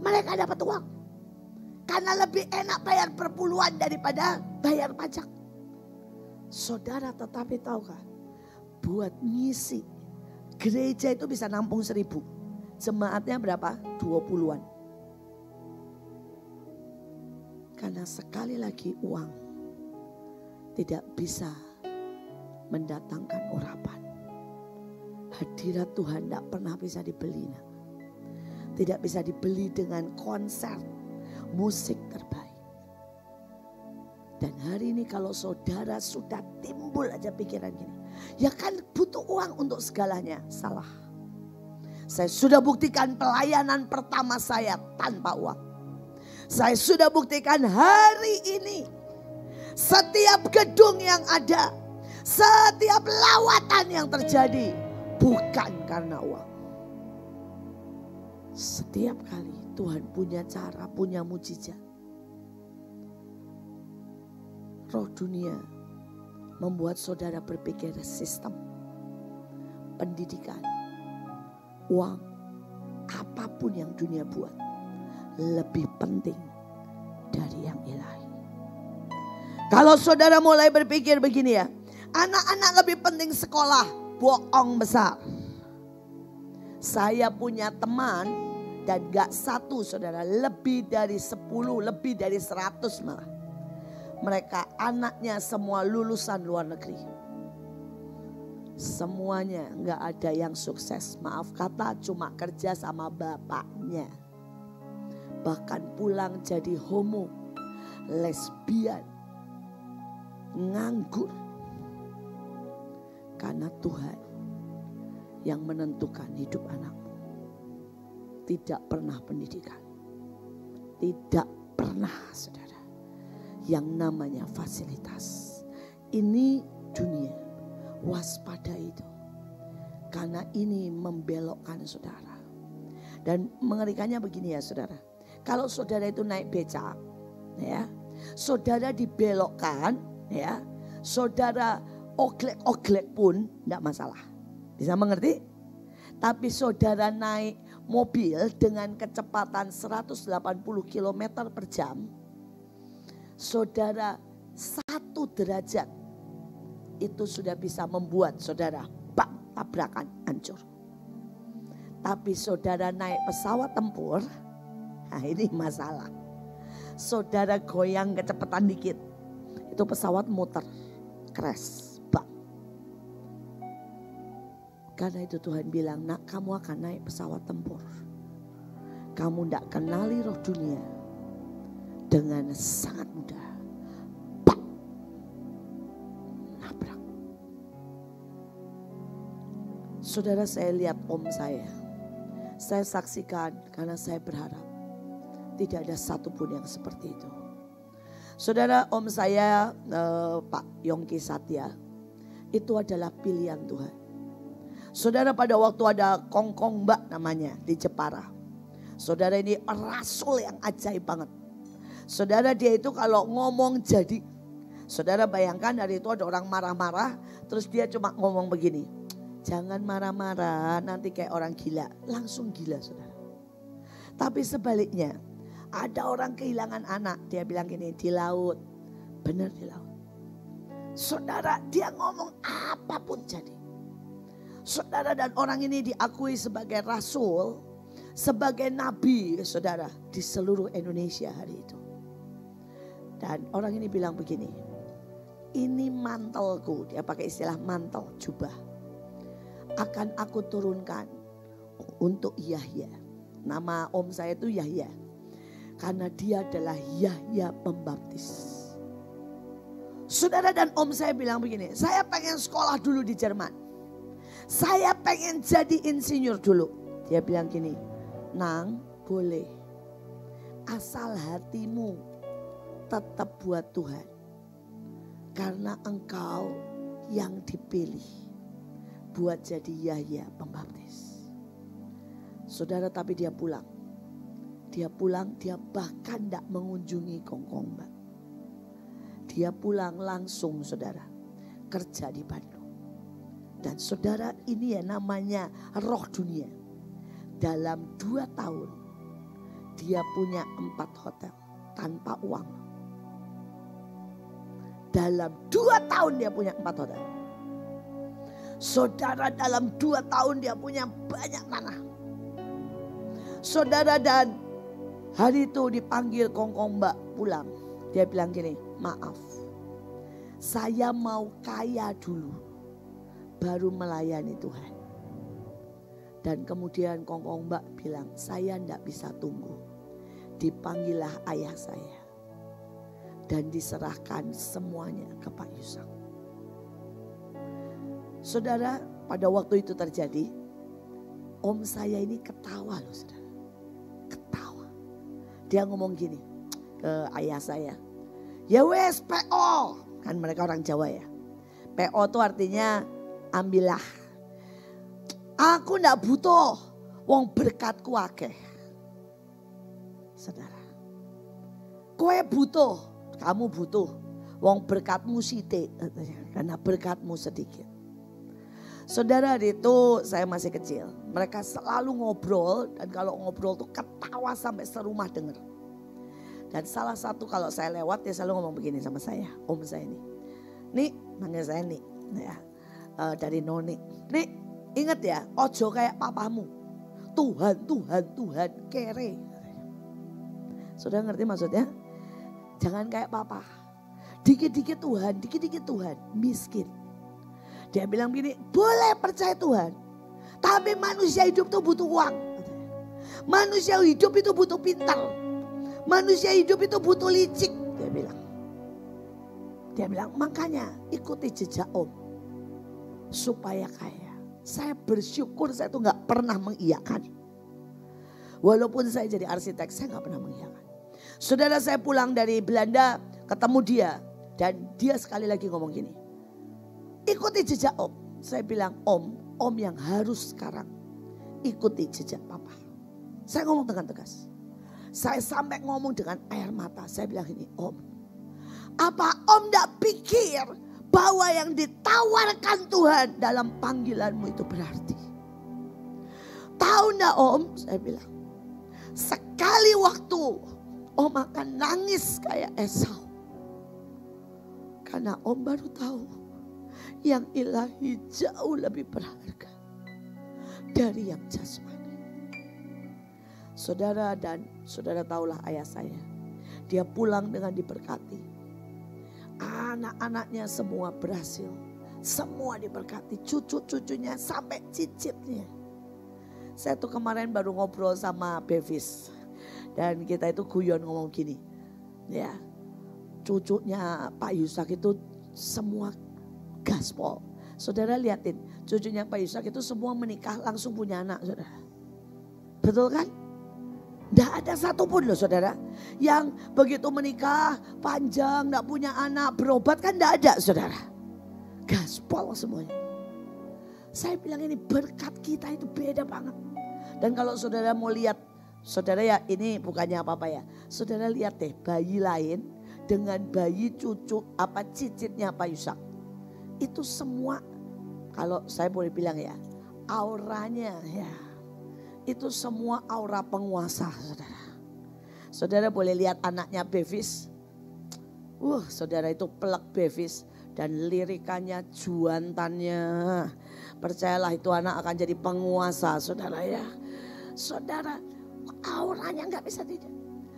[SPEAKER 1] Mereka dapat uang. Karena lebih enak bayar perpuluhan daripada bayar pajak. Saudara tetapi tahu kan? Buat ngisi gereja itu bisa nampung 1.000. Jemaatnya berapa? 20-an. Karena sekali lagi uang tidak bisa mendatangkan urapan. Hadirat Tuhan tidak pernah bisa dibeli. Tidak bisa dibeli dengan konser musik terbaik. Dan hari ini kalau saudara sudah timbul aja pikiran gini. Ya kan butuh uang untuk segalanya. Salah. Saya sudah buktikan pelayanan pertama saya tanpa uang. Saya sudah buktikan hari ini. Setiap gedung yang ada. Setiap lawatan yang terjadi. Bukan karena uang. Setiap kali Tuhan punya cara, punya mujizat. Roh dunia membuat saudara berpikir sistem, pendidikan, uang, apapun yang dunia buat lebih penting dari yang ilahi. Kalau saudara mulai berpikir begini ya, anak-anak lebih penting sekolah, bohong besar. Saya punya teman dan gak satu saudara, lebih dari 10, lebih dari 100 malah. Mereka anaknya semua lulusan luar negeri. Semuanya gak ada yang sukses. Maaf kata cuma kerja sama bapaknya. Bahkan pulang jadi homo, lesbian, nganggur. Karena Tuhan yang menentukan hidup anakmu. Tidak pernah pendidikan. Tidak pernah saudara. Yang namanya fasilitas. Ini dunia, waspada itu. Karena ini membelokkan saudara. Dan mengerikannya begini ya saudara. Kalau saudara itu naik becak, ya, saudara dibelokkan, ya, saudara oglek-oglek pun tidak masalah. Bisa mengerti? Tapi saudara naik mobil dengan kecepatan 180 km per jam. Saudara, 1 derajat itu sudah bisa membuat saudara tabrakan hancur. Tapi saudara naik pesawat tempur, nah ini masalah. Saudara goyang kecepatan dikit, itu pesawat muter, crash, bang. Karena itu Tuhan bilang, nak kamu akan naik pesawat tempur. Kamu tidak kenali roh dunia dengan sangat mudah. Bang, nabrak. Saudara, saya lihat om saya saksikan karena saya berharap tidak ada satupun yang seperti itu. Saudara, om saya Pak Yongki Satya itu adalah pilihan Tuhan. Saudara, pada waktu ada Kongkong Mbak namanya di Jepara. Saudara, ini rasul yang ajaib banget. Saudara, dia itu kalau ngomong jadi. Saudara bayangkan hari itu ada orang marah-marah, terus dia cuma ngomong begini. Jangan marah-marah, nanti kayak orang gila. Langsung gila, saudara. Tapi sebaliknya, ada orang kehilangan anak. Dia bilang gini, di laut. Benar di laut. Saudara, dia ngomong apapun jadi. Saudara, dan orang ini diakui sebagai rasul, sebagai nabi, saudara, di seluruh Indonesia hari itu. Dan orang ini bilang begini, ini mantelku, dia pakai istilah mantel, jubah. Akan aku turunkan untuk Yahya. Nama om saya itu Yahya. Karena dia adalah Yahya Pembaptis. Saudara, dan om saya bilang begini, saya pengen sekolah dulu di Jerman. Saya pengen jadi insinyur dulu. Dia bilang gini, Nang boleh. Asal hatimu tetap buat Tuhan. Karena engkau yang dipilih buat jadi Yahya Pembaptis. Saudara, tapi dia pulang. Dia pulang, dia bahkan tidak mengunjungi Kongkong Mbak. Dia pulang langsung, saudara, kerja di Bandung. Dan saudara, ini ya namanya roh dunia. Dalam 2 tahun, dia punya 4 hotel tanpa uang. Dalam 2 tahun dia punya 4 hotel. Saudara, dalam 2 tahun dia punya banyak tanah. Saudara, dan hari itu dipanggil Kongkong Mbak pulang. Dia bilang gini, maaf, saya mau kaya dulu, baru melayani Tuhan. Dan kemudian Kongkong Mbak bilang, saya tidak bisa tunggu. Dipanggillah ayah saya. Dan diserahkan semuanya ke Pak Yusak. Saudara, pada waktu itu terjadi, om saya ini ketawa loh, saudara. Ketawa. Dia ngomong gini ke ayah saya. Ya wes PO. Kan mereka orang Jawa ya. PO itu artinya ambillah. Aku ndak butuh. Wong berkatku akeh. Saudara. Kowe butuh. Kamu butuh. Wong berkatmu sithik. Karena berkatmu sedikit. Saudara, itu saya masih kecil. Mereka selalu ngobrol. Dan kalau ngobrol tuh ketawa sampai serumah denger. Dan salah satu kalau saya lewat dia selalu ngomong begini sama saya. Om saya ini. Nih, manggil saya Nik. Ya, dari Noni. Nik, ingat ya, ojo kayak papamu. Tuhan, Tuhan, Tuhan, kere. Saudara ngerti maksudnya? Jangan kayak papa. Dikit-dikit Tuhan, dikit-dikit Tuhan. Miskin. Dia bilang begini, boleh percaya Tuhan. Tapi manusia hidup itu butuh uang. Manusia hidup itu butuh pintar. Manusia hidup itu butuh licik. Dia bilang, makanya ikuti jejak om. Supaya kaya. Saya bersyukur saya tuh gak pernah mengiyakan. Walaupun saya jadi arsitek, saya gak pernah mengiyakan. Saudara, saya pulang dari Belanda, ketemu dia. Dan dia sekali lagi ngomong gini. Ikuti jejak om. Saya bilang, om yang harus sekarang ikuti jejak papa. Saya ngomong dengan tegas. Saya sampai ngomong dengan air mata. Saya bilang ini, om. Apa om gak pikir bahwa yang ditawarkan Tuhan dalam panggilanmu itu berarti? Tahu gak om? Saya bilang. Sekali waktu om akan nangis kayak Esau. Karena Om baru tahu yang ilahi jauh lebih berharga dari yang jasmani. Saudara tahulah ayah saya. Dia pulang dengan diberkati. Anak-anaknya semua berhasil. Semua diberkati. Cucu-cucunya sampai cicitnya. Saya tuh kemarin baru ngobrol sama Bevis. Dan kita itu guyon ngomong gini. Ya, cucunya Pak Yusak itu semua gaspol. Saudara liatin, cucunya Pak Yusak itu semua menikah langsung punya anak, saudara. Betul kan? Tidak ada satupun loh saudara. Yang begitu menikah panjang tidak punya anak berobat kan tidak ada saudara. Gaspol semuanya. Saya bilang ini berkat kita itu beda banget. Dan kalau saudara mau lihat. Saudara ya ini bukannya apa-apa ya. Saudara lihat deh bayi lain dengan bayi cucu cicitnya Pak Yusak. Itu semua kalau saya boleh bilang ya. Auranya ya. Itu semua aura penguasa saudara. Saudara boleh lihat anaknya Bevis. Saudara itu pelak Bevis. Dan lirikannya, juantannya. Percayalah itu anak akan jadi penguasa saudara ya. Saudara auranya gak bisa tidak.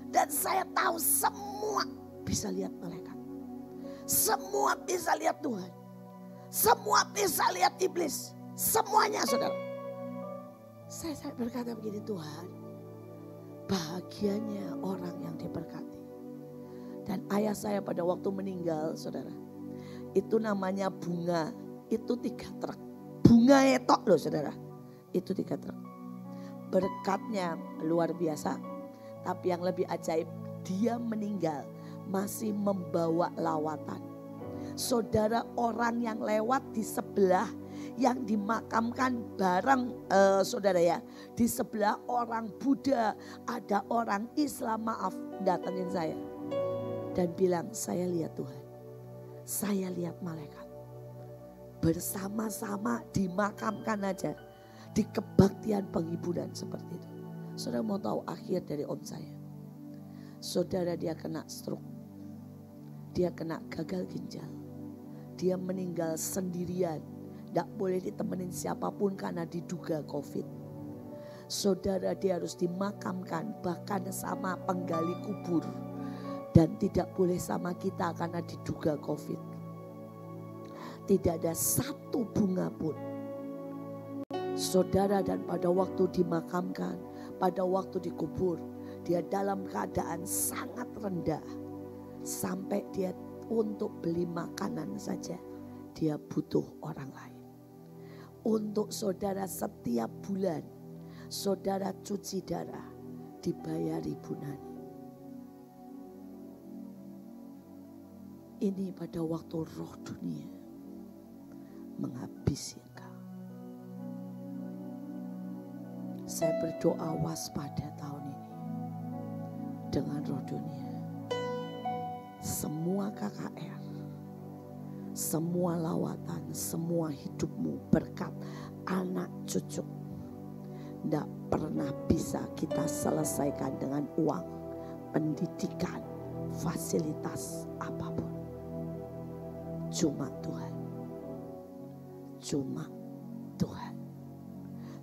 [SPEAKER 1] Dan saya tahu semua bisa lihat malaikat. Semua bisa lihat Tuhan. Semua bisa lihat iblis. Semuanya saudara. Saya berkata begini, Tuhan, bahagianya orang yang diberkati. Dan ayah saya pada waktu meninggal, saudara, itu namanya bunga, itu 3 truk. Bunga etok loh saudara, itu 3 truk. Berkatnya luar biasa, tapi yang lebih ajaib, dia meninggal masih membawa lawatan. Saudara, orang yang lewat di sebelah yang dimakamkan bareng saudara ya. Di sebelah orang Buddha ada orang Islam datengin saya. Dan bilang saya lihat Tuhan. Saya lihat malaikat. Bersama-sama dimakamkan aja. Di kebaktian penghiburan seperti itu. Saudara mau tahu akhir dari om saya. Saudara dia kena stroke. Dia kena gagal ginjal. Dia meninggal sendirian. Tidak boleh ditemenin siapapun karena diduga COVID. Saudara dia harus dimakamkan bahkan sama penggali kubur. Dan tidak boleh sama kita karena diduga COVID. Tidak ada satu bunga pun. Saudara dan pada waktu dimakamkan, pada waktu dikubur, dia dalam keadaan sangat rendah. Sampai dia untuk beli makanan saja, dia butuh orang lain. Untuk saudara setiap bulan, saudara cuci darah, dibayari Bu Nani. Ini pada waktu roh dunia menghabisi engkau. Saya berdoa waspada tahun ini dengan roh dunia. Semua KKR, semua lawatan, semua hidupmu berkat anak cucu. Tidak pernah bisa kita selesaikan dengan uang, pendidikan, fasilitas apapun. Cuma Tuhan. Cuma Tuhan.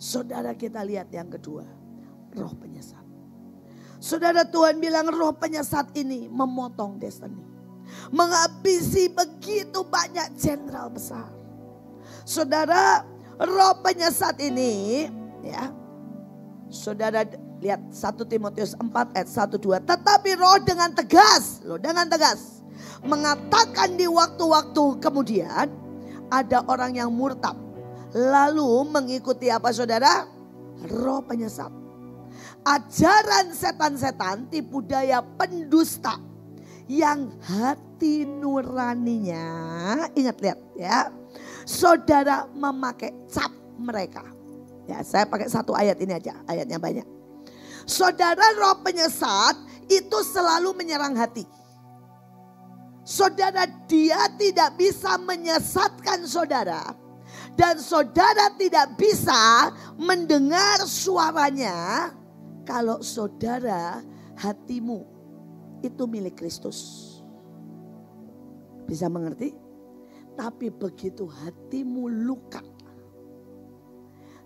[SPEAKER 1] Saudara kita lihat yang kedua, roh penyesat. Saudara Tuhan bilang roh penyesat ini memotong destiny. Menghabisi begitu banyak jenderal besar. Saudara, roh penyesat ini ya. Saudara lihat 1 Timotius 4 ayat 1-2. Tetapi roh dengan tegas, mengatakan di waktu-waktu kemudian ada orang yang murtad. Lalu mengikuti apa saudara? Roh penyesat. Ajaran setan-setan, tipu daya pendusta yang hati nuraninya, ingat lihat ya, saudara memakai cap mereka. Ya, saya pakai 1 ayat ini aja, ayatnya banyak. Saudara, roh penyesat itu selalu menyerang hati. Saudara, dia tidak bisa menyesatkan saudara. Dan saudara tidak bisa mendengar suaranya kalau saudara hatimu itu milik Kristus. Bisa mengerti? Tapi begitu hatimu luka,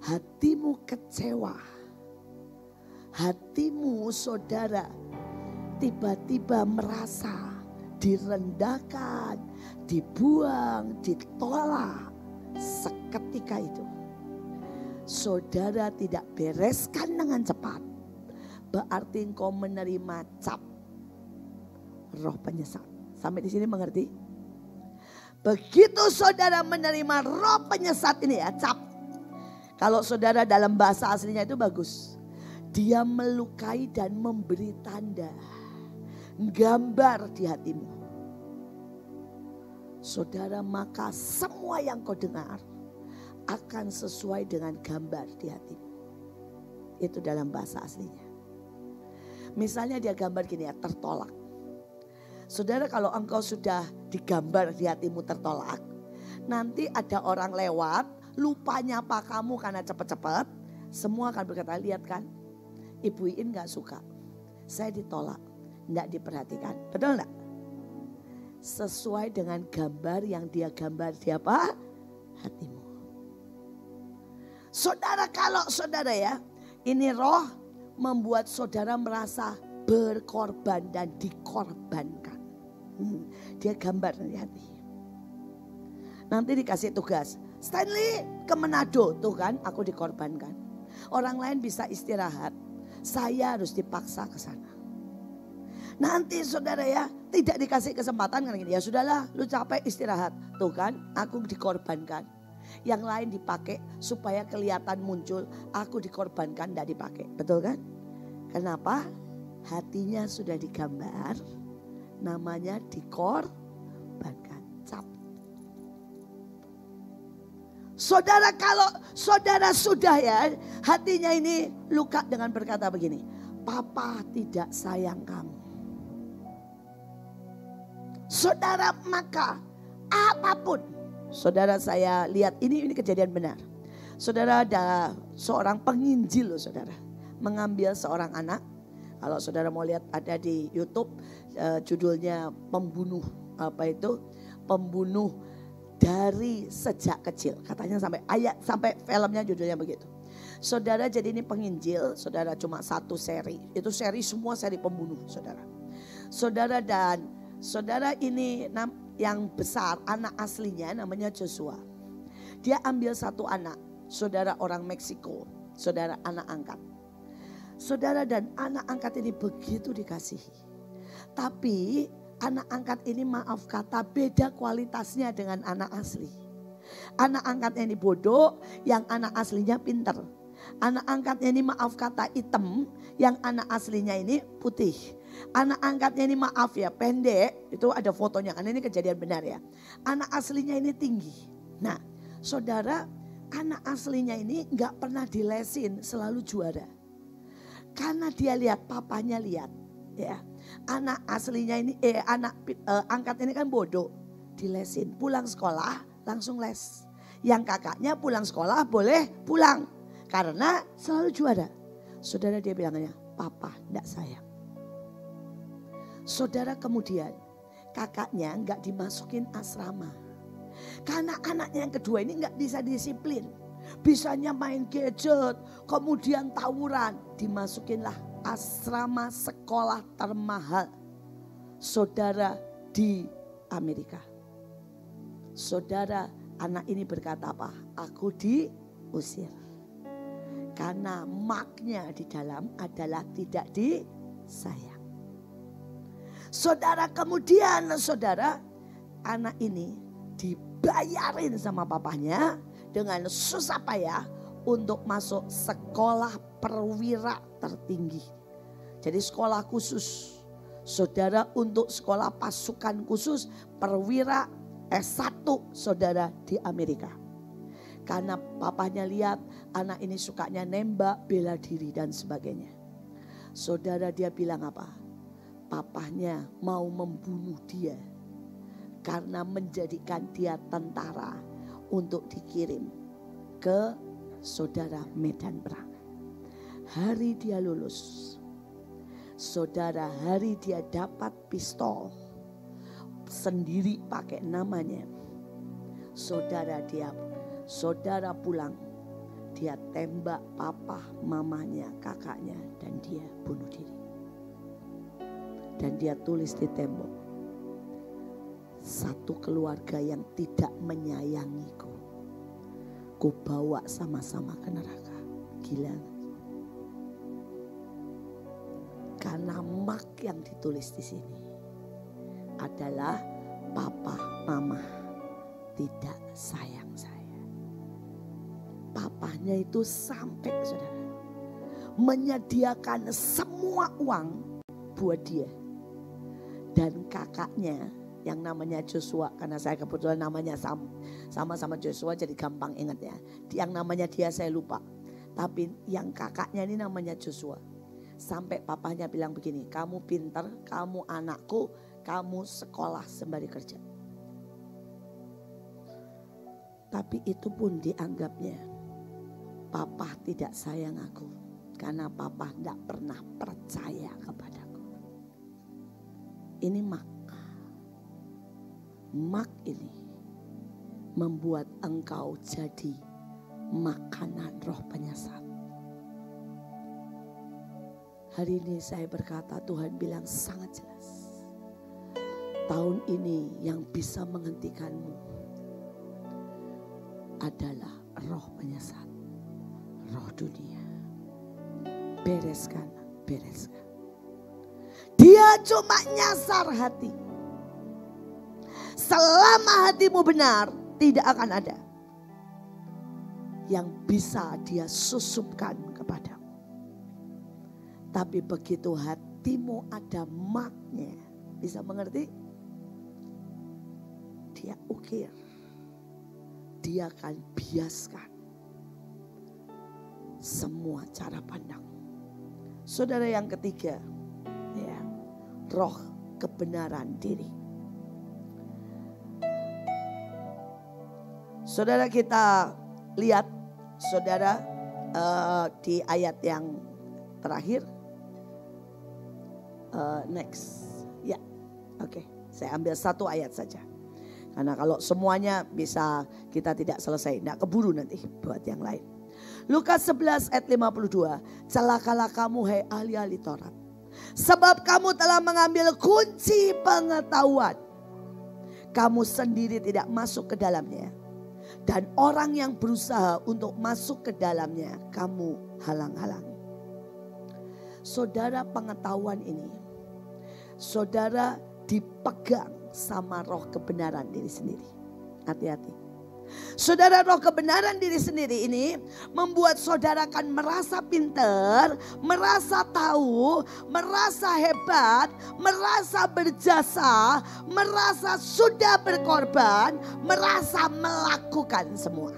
[SPEAKER 1] hatimu kecewa, hatimu saudara tiba-tiba merasa direndahkan, dibuang, ditolak. Seketika itu saudara tidak bereskan dengan cepat, berarti engkau menerima cap roh penyesat. Sampai di sini mengerti? Begitu saudara menerima roh penyesat ini ya, cap. Kalau saudara dalam bahasa aslinya itu bagus. Dia melukai dan memberi tanda, gambar di hatimu. Saudara, maka semua yang kau dengar akan sesuai dengan gambar di hatimu. Itu dalam bahasa aslinya. Misalnya dia gambar gini ya, tertolak. Saudara, kalau engkau sudah digambar di hatimu tertolak, nanti ada orang lewat, lupa nyapa kamu karena cepat-cepat, semua akan berkata, lihat kan, Ibu Iin gak suka, saya ditolak, gak diperhatikan. Betul gak? Sesuai dengan gambar yang dia gambar di apa? Hatimu. Saudara, kalau saudara ya, ini roh membuat saudara merasa berkorban dan dikorbankan. Dia gambar di hati. Nanti dikasih tugas, Stanley ke Manado, tuh kan aku dikorbankan. Orang lain bisa istirahat, saya harus dipaksa ke sana. Nanti saudara ya tidak dikasih kesempatan kan gini, ya sudahlah lu capek istirahat, tuh kan aku dikorbankan. Yang lain dipakai supaya kelihatan muncul, aku dikorbankan, tidak dipakai, betul kan? Kenapa? Hatinya sudah digambar, namanya dikorbankan, cap. Saudara, kalau saudara sudah ya hatinya ini luka dengan berkata begini, Papa tidak sayang kamu. Saudara, maka apapun, saudara, saya lihat ini kejadian benar. Saudara, ada seorang penginjil loh saudara, mengambil seorang anak. Kalau saudara mau lihat ada di YouTube, judulnya pembunuh pembunuh dari sejak kecil. Katanya sampai filmnya judulnya begitu. Saudara, jadi ini penginjil, saudara, cuma satu seri. Itu semua seri pembunuh saudara. Saudara, dan saudara ini yang besar, anak aslinya namanya Joshua. Dia ambil satu anak, saudara, orang Meksiko, saudara, anak angkat. Saudara, dan anak angkat ini begitu dikasihi. Tapi anak angkat ini maaf kata beda kualitasnya dengan anak asli. Anak angkatnya ini bodoh, yang anak aslinya pinter. Anak angkatnya ini maaf kata hitam, yang anak aslinya ini putih. Anak angkatnya ini maaf ya pendek, itu ada fotonya kan, ini kejadian benar ya. Anak aslinya ini tinggi. Nah saudara, anak aslinya ini gak pernah dilesin, selalu juara. Karena dia lihat, papanya lihat ya. Anak aslinya ini, angkat ini kan bodoh. Dilesin, pulang sekolah langsung les. Yang kakaknya pulang sekolah boleh pulang. Karena selalu juara. Saudara, dia bilangnya, Papa enggak sayang. Saudara, kemudian kakaknya enggak dimasukin asrama. Karena anaknya yang kedua ini enggak bisa disiplin. Bisanya main gadget, kemudian tawuran. Dimasukinlah asrama sekolah termahal, saudara, di Amerika. Saudara, anak ini berkata apa? Aku diusir. Karena maknya di dalam adalah tidak disayang. Saudara, kemudian saudara, anak ini dibayarin sama papanya dengan susah payah untuk masuk sekolah perwira tertinggi. Jadi sekolah khusus. Saudara, untuk sekolah pasukan khusus perwira S1 saudara di Amerika. Karena papanya lihat anak ini sukanya nembak, bela diri dan sebagainya. Saudara, dia bilang apa? Papanya mau membunuh dia. Karena menjadikan dia tentara untuk dikirim ke saudara medan perang. Hari dia lulus, saudara, hari dia dapat pistol, sendiri pakai namanya. Saudara pulang, dia tembak papa, mamanya, kakaknya, dan dia bunuh diri. Dan dia tulis di tembok, satu keluarga yang tidak menyayangiku, ku bawa sama-sama ke neraka. Gila. Karena mak yang ditulis di sini adalah papa, mama tidak sayang saya. Papanya itu sampai, saudara, menyediakan semua uang buat dia. Dan kakaknya yang namanya Joshua, karena saya kebetulan namanya sama-sama Joshua jadi gampang ingat ya. Yang namanya dia saya lupa. Tapi yang kakaknya ini namanya Joshua. Sampai papanya bilang begini, kamu pinter, kamu anakku, kamu sekolah sembari kerja. Tapi itu pun dianggapnya, papa tidak sayang aku. Karena papa tidak pernah percaya kepadaku. Ini mak ini membuat engkau jadi makanan roh penyesat. Hari ini saya berkata, Tuhan bilang sangat jelas. Tahun ini yang bisa menghentikanmu adalah roh penyesat, roh dunia. Bereskan. Dia cuma nyasar hati. Selama hatimu benar, tidak akan ada yang bisa dia susupkan kepadamu. Tapi begitu hatimu ada maknya, bisa mengerti? Dia ukir. Dia akan biaskan semua cara pandang. Saudara, yang ketiga, ya, roh kebenaran diri. Saudara, kita lihat saudara di ayat yang terakhir. Next. Ya, oke. Saya ambil satu ayat saja. Karena kalau semuanya bisa kita tidak selesai. Tidak keburu nanti buat yang lain. Lukas 11 ayat 52. Celakalah kamu hai ahli-ahli Taurat. Sebab kamu telah mengambil kunci pengetahuan. Kamu sendiri tidak masuk ke dalamnya. Dan orang yang berusaha untuk masuk ke dalamnya kamu halang-halangi. Saudara, pengetahuan ini, saudara dipegang sama roh kebenaran diri sendiri. Hati-hati. Saudara, roh kebenaran diri sendiri ini membuat saudara akan merasa pintar, merasa tahu, merasa hebat, merasa berjasa, merasa sudah berkorban, merasa melakukan semua.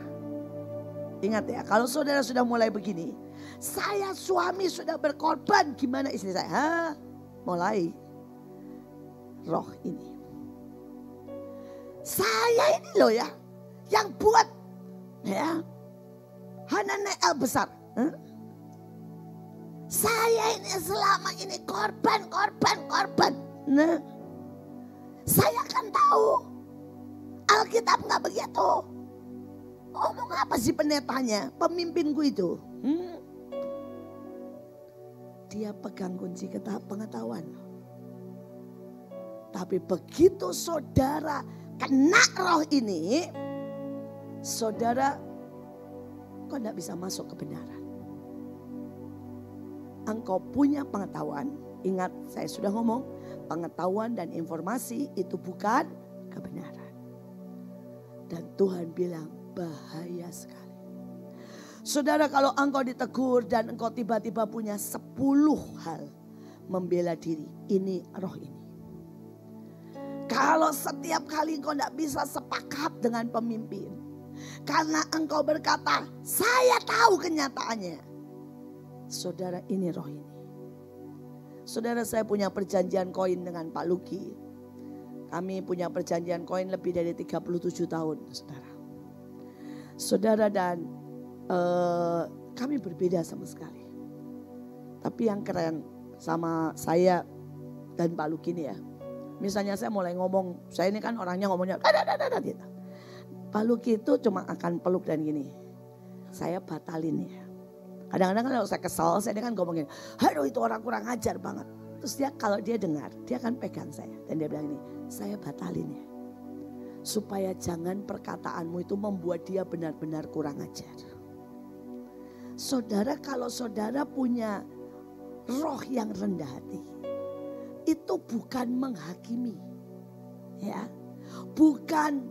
[SPEAKER 1] Ingat ya, kalau saudara sudah mulai begini, saya suami sudah berkorban, gimana istri saya? Mulai roh ini. Saya ini loh ya, yang buat ya Hananel besar. Saya ini selama ini korban. Nah, saya kan tahu Alkitab nggak begitu. Ngomong apa sih pendetanya, pemimpinku itu? Dia pegang kunci pengetahuan. Tapi begitu saudara kena roh ini, saudara kok tidak bisa masuk kebenaran. Engkau punya pengetahuan, ingat saya sudah ngomong, pengetahuan dan informasi itu bukan kebenaran. Dan Tuhan bilang bahaya sekali. Saudara, kalau engkau ditegur dan engkau tiba-tiba punya 10 hal membela diri, ini roh ini. Kalau setiap kali engkau tidak bisa sepakat dengan pemimpin, karena engkau berkata, saya tahu kenyataannya. Saudara, ini roh ini. Saudara, saya punya perjanjian koin dengan Pak Luki. Kami punya perjanjian koin lebih dari 37 tahun, saudara. Saudara, dan kami berbeda sama sekali. Tapi yang keren sama saya dan Pak Luki ini ya, Misalnya saya mulai ngomong, saya ini kan orangnya ngomongnya gitu. Pak Luki itu cuma akan peluk dan gini, saya batalin ya. Kadang-kadang kalau saya kesal, saya kan ngomongin, aduh itu orang kurang ajar banget. Terus dia kalau dia dengar, dia akan pegang saya. Dan dia bilang ini, saya batalin ya. Supaya jangan perkataanmu itu membuat dia benar-benar kurang ajar. Saudara, kalau saudara punya roh yang rendah hati, itu bukan menghakimi. Ya, bukan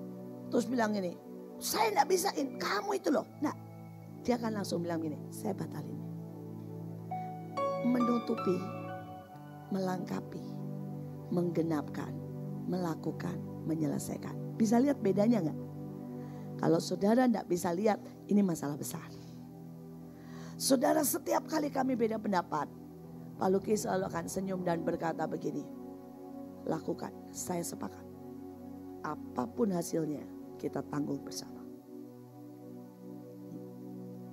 [SPEAKER 1] terus bilang ini, saya enggak bisain, kamu itu loh. Nah, dia akan langsung bilang gini, saya batalin. Menutupi, melengkapi, menggenapkan, melakukan, menyelesaikan. Bisa lihat bedanya enggak? Kalau saudara enggak bisa lihat, ini masalah besar. Saudara, setiap kali kami beda pendapat, Pak Luki selalu akan senyum dan berkata begini, lakukan, saya sepakat. Apapun hasilnya, kita tanggung bersama.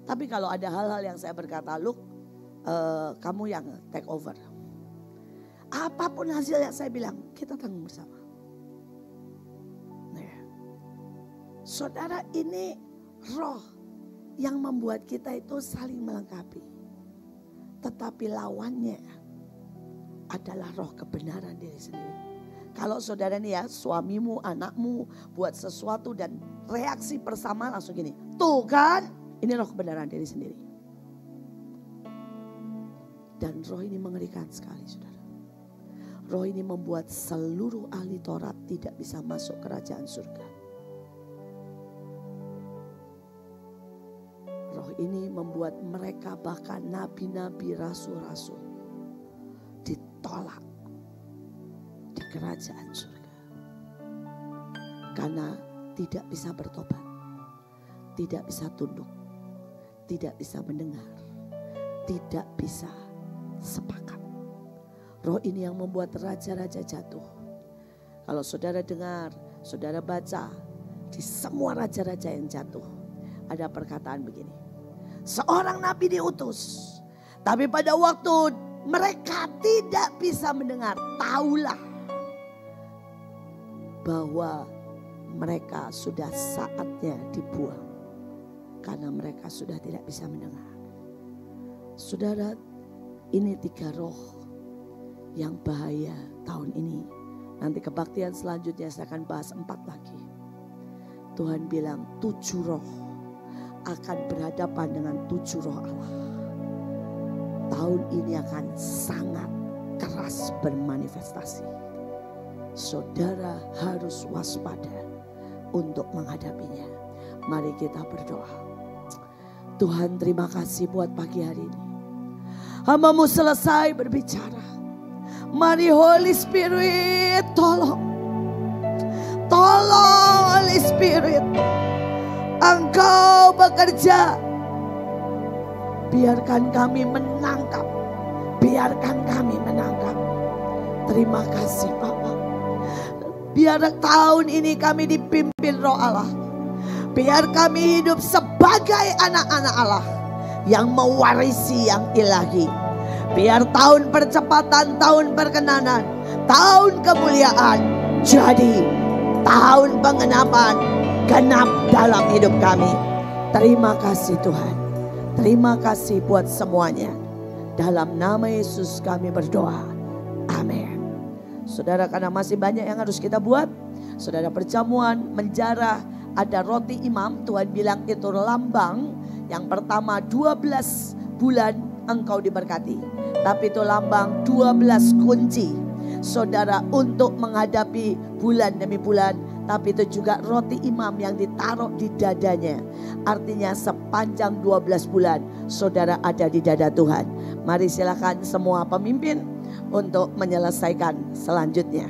[SPEAKER 1] Tapi kalau ada hal-hal yang saya berkata, Luk, kamu yang take over. Apapun hasilnya saya bilang, kita tanggung bersama. Nah, saudara, ini roh yang membuat kita itu saling melengkapi. Tetapi lawannya adalah roh kebenaran diri sendiri. Kalau saudara nih ya, suamimu, anakmu buat sesuatu dan reaksi bersama langsung gini. Tuh kan, ini roh kebenaran diri sendiri. Dan roh ini mengerikan sekali saudara. Roh ini membuat seluruh ahli Taurat tidak bisa masuk kerajaan surga. Roh ini membuat mereka bahkan nabi-nabi, rasul-rasul ditolak di kerajaan surga. Karena tidak bisa bertobat, tidak bisa tunduk, tidak bisa mendengar, tidak bisa sepakat. Roh ini yang membuat raja-raja jatuh. Kalau saudara dengar, saudara baca, di semua raja-raja yang jatuh ada perkataan begini. Seorang nabi diutus, tapi pada waktu mereka tidak bisa mendengar, taulah bahwa mereka sudah saatnya dibuang karena mereka sudah tidak bisa mendengar. Saudara, ini 3 roh yang bahaya tahun ini. Nanti kebaktian selanjutnya saya akan bahas 4 lagi. Tuhan bilang 7 roh akan berhadapan dengan 7 roh Allah. Tahun ini akan sangat keras bermanifestasi. Saudara harus waspada untuk menghadapinya. Mari kita berdoa. Tuhan, terima kasih buat pagi hari ini. Hamba-Mu selesai berbicara. Mari Holy Spirit, tolong. Tolong Holy Spirit. Engkau bekerja. Biarkan kami menangkap. Biarkan kami menangkap. Terima kasih Bapa. Biar tahun ini kami dipimpin Roh Allah. Biar kami hidup sebagai anak-anak Allah yang mewarisi yang ilahi. Biar tahun percepatan, tahun perkenanan, tahun kemuliaan jadi tahun pengenapan genap dalam hidup kami. Terima kasih Tuhan. Terima kasih buat semuanya. Dalam nama Yesus kami berdoa. Amin. Saudara, karena masih banyak yang harus kita buat. Saudara, perjamuan, menjarah, ada roti imam. Tuhan bilang itu lambang. Yang pertama 12 bulan engkau diberkati. Tapi itu lambang 12 kunci. Saudara, untuk menghadapi bulan demi bulan. Tapi itu juga roti imam yang ditaruh di dadanya. Artinya sepanjang 12 bulan saudara ada di dada Tuhan. Mari silakan semua pemimpin untuk menyelesaikan selanjutnya.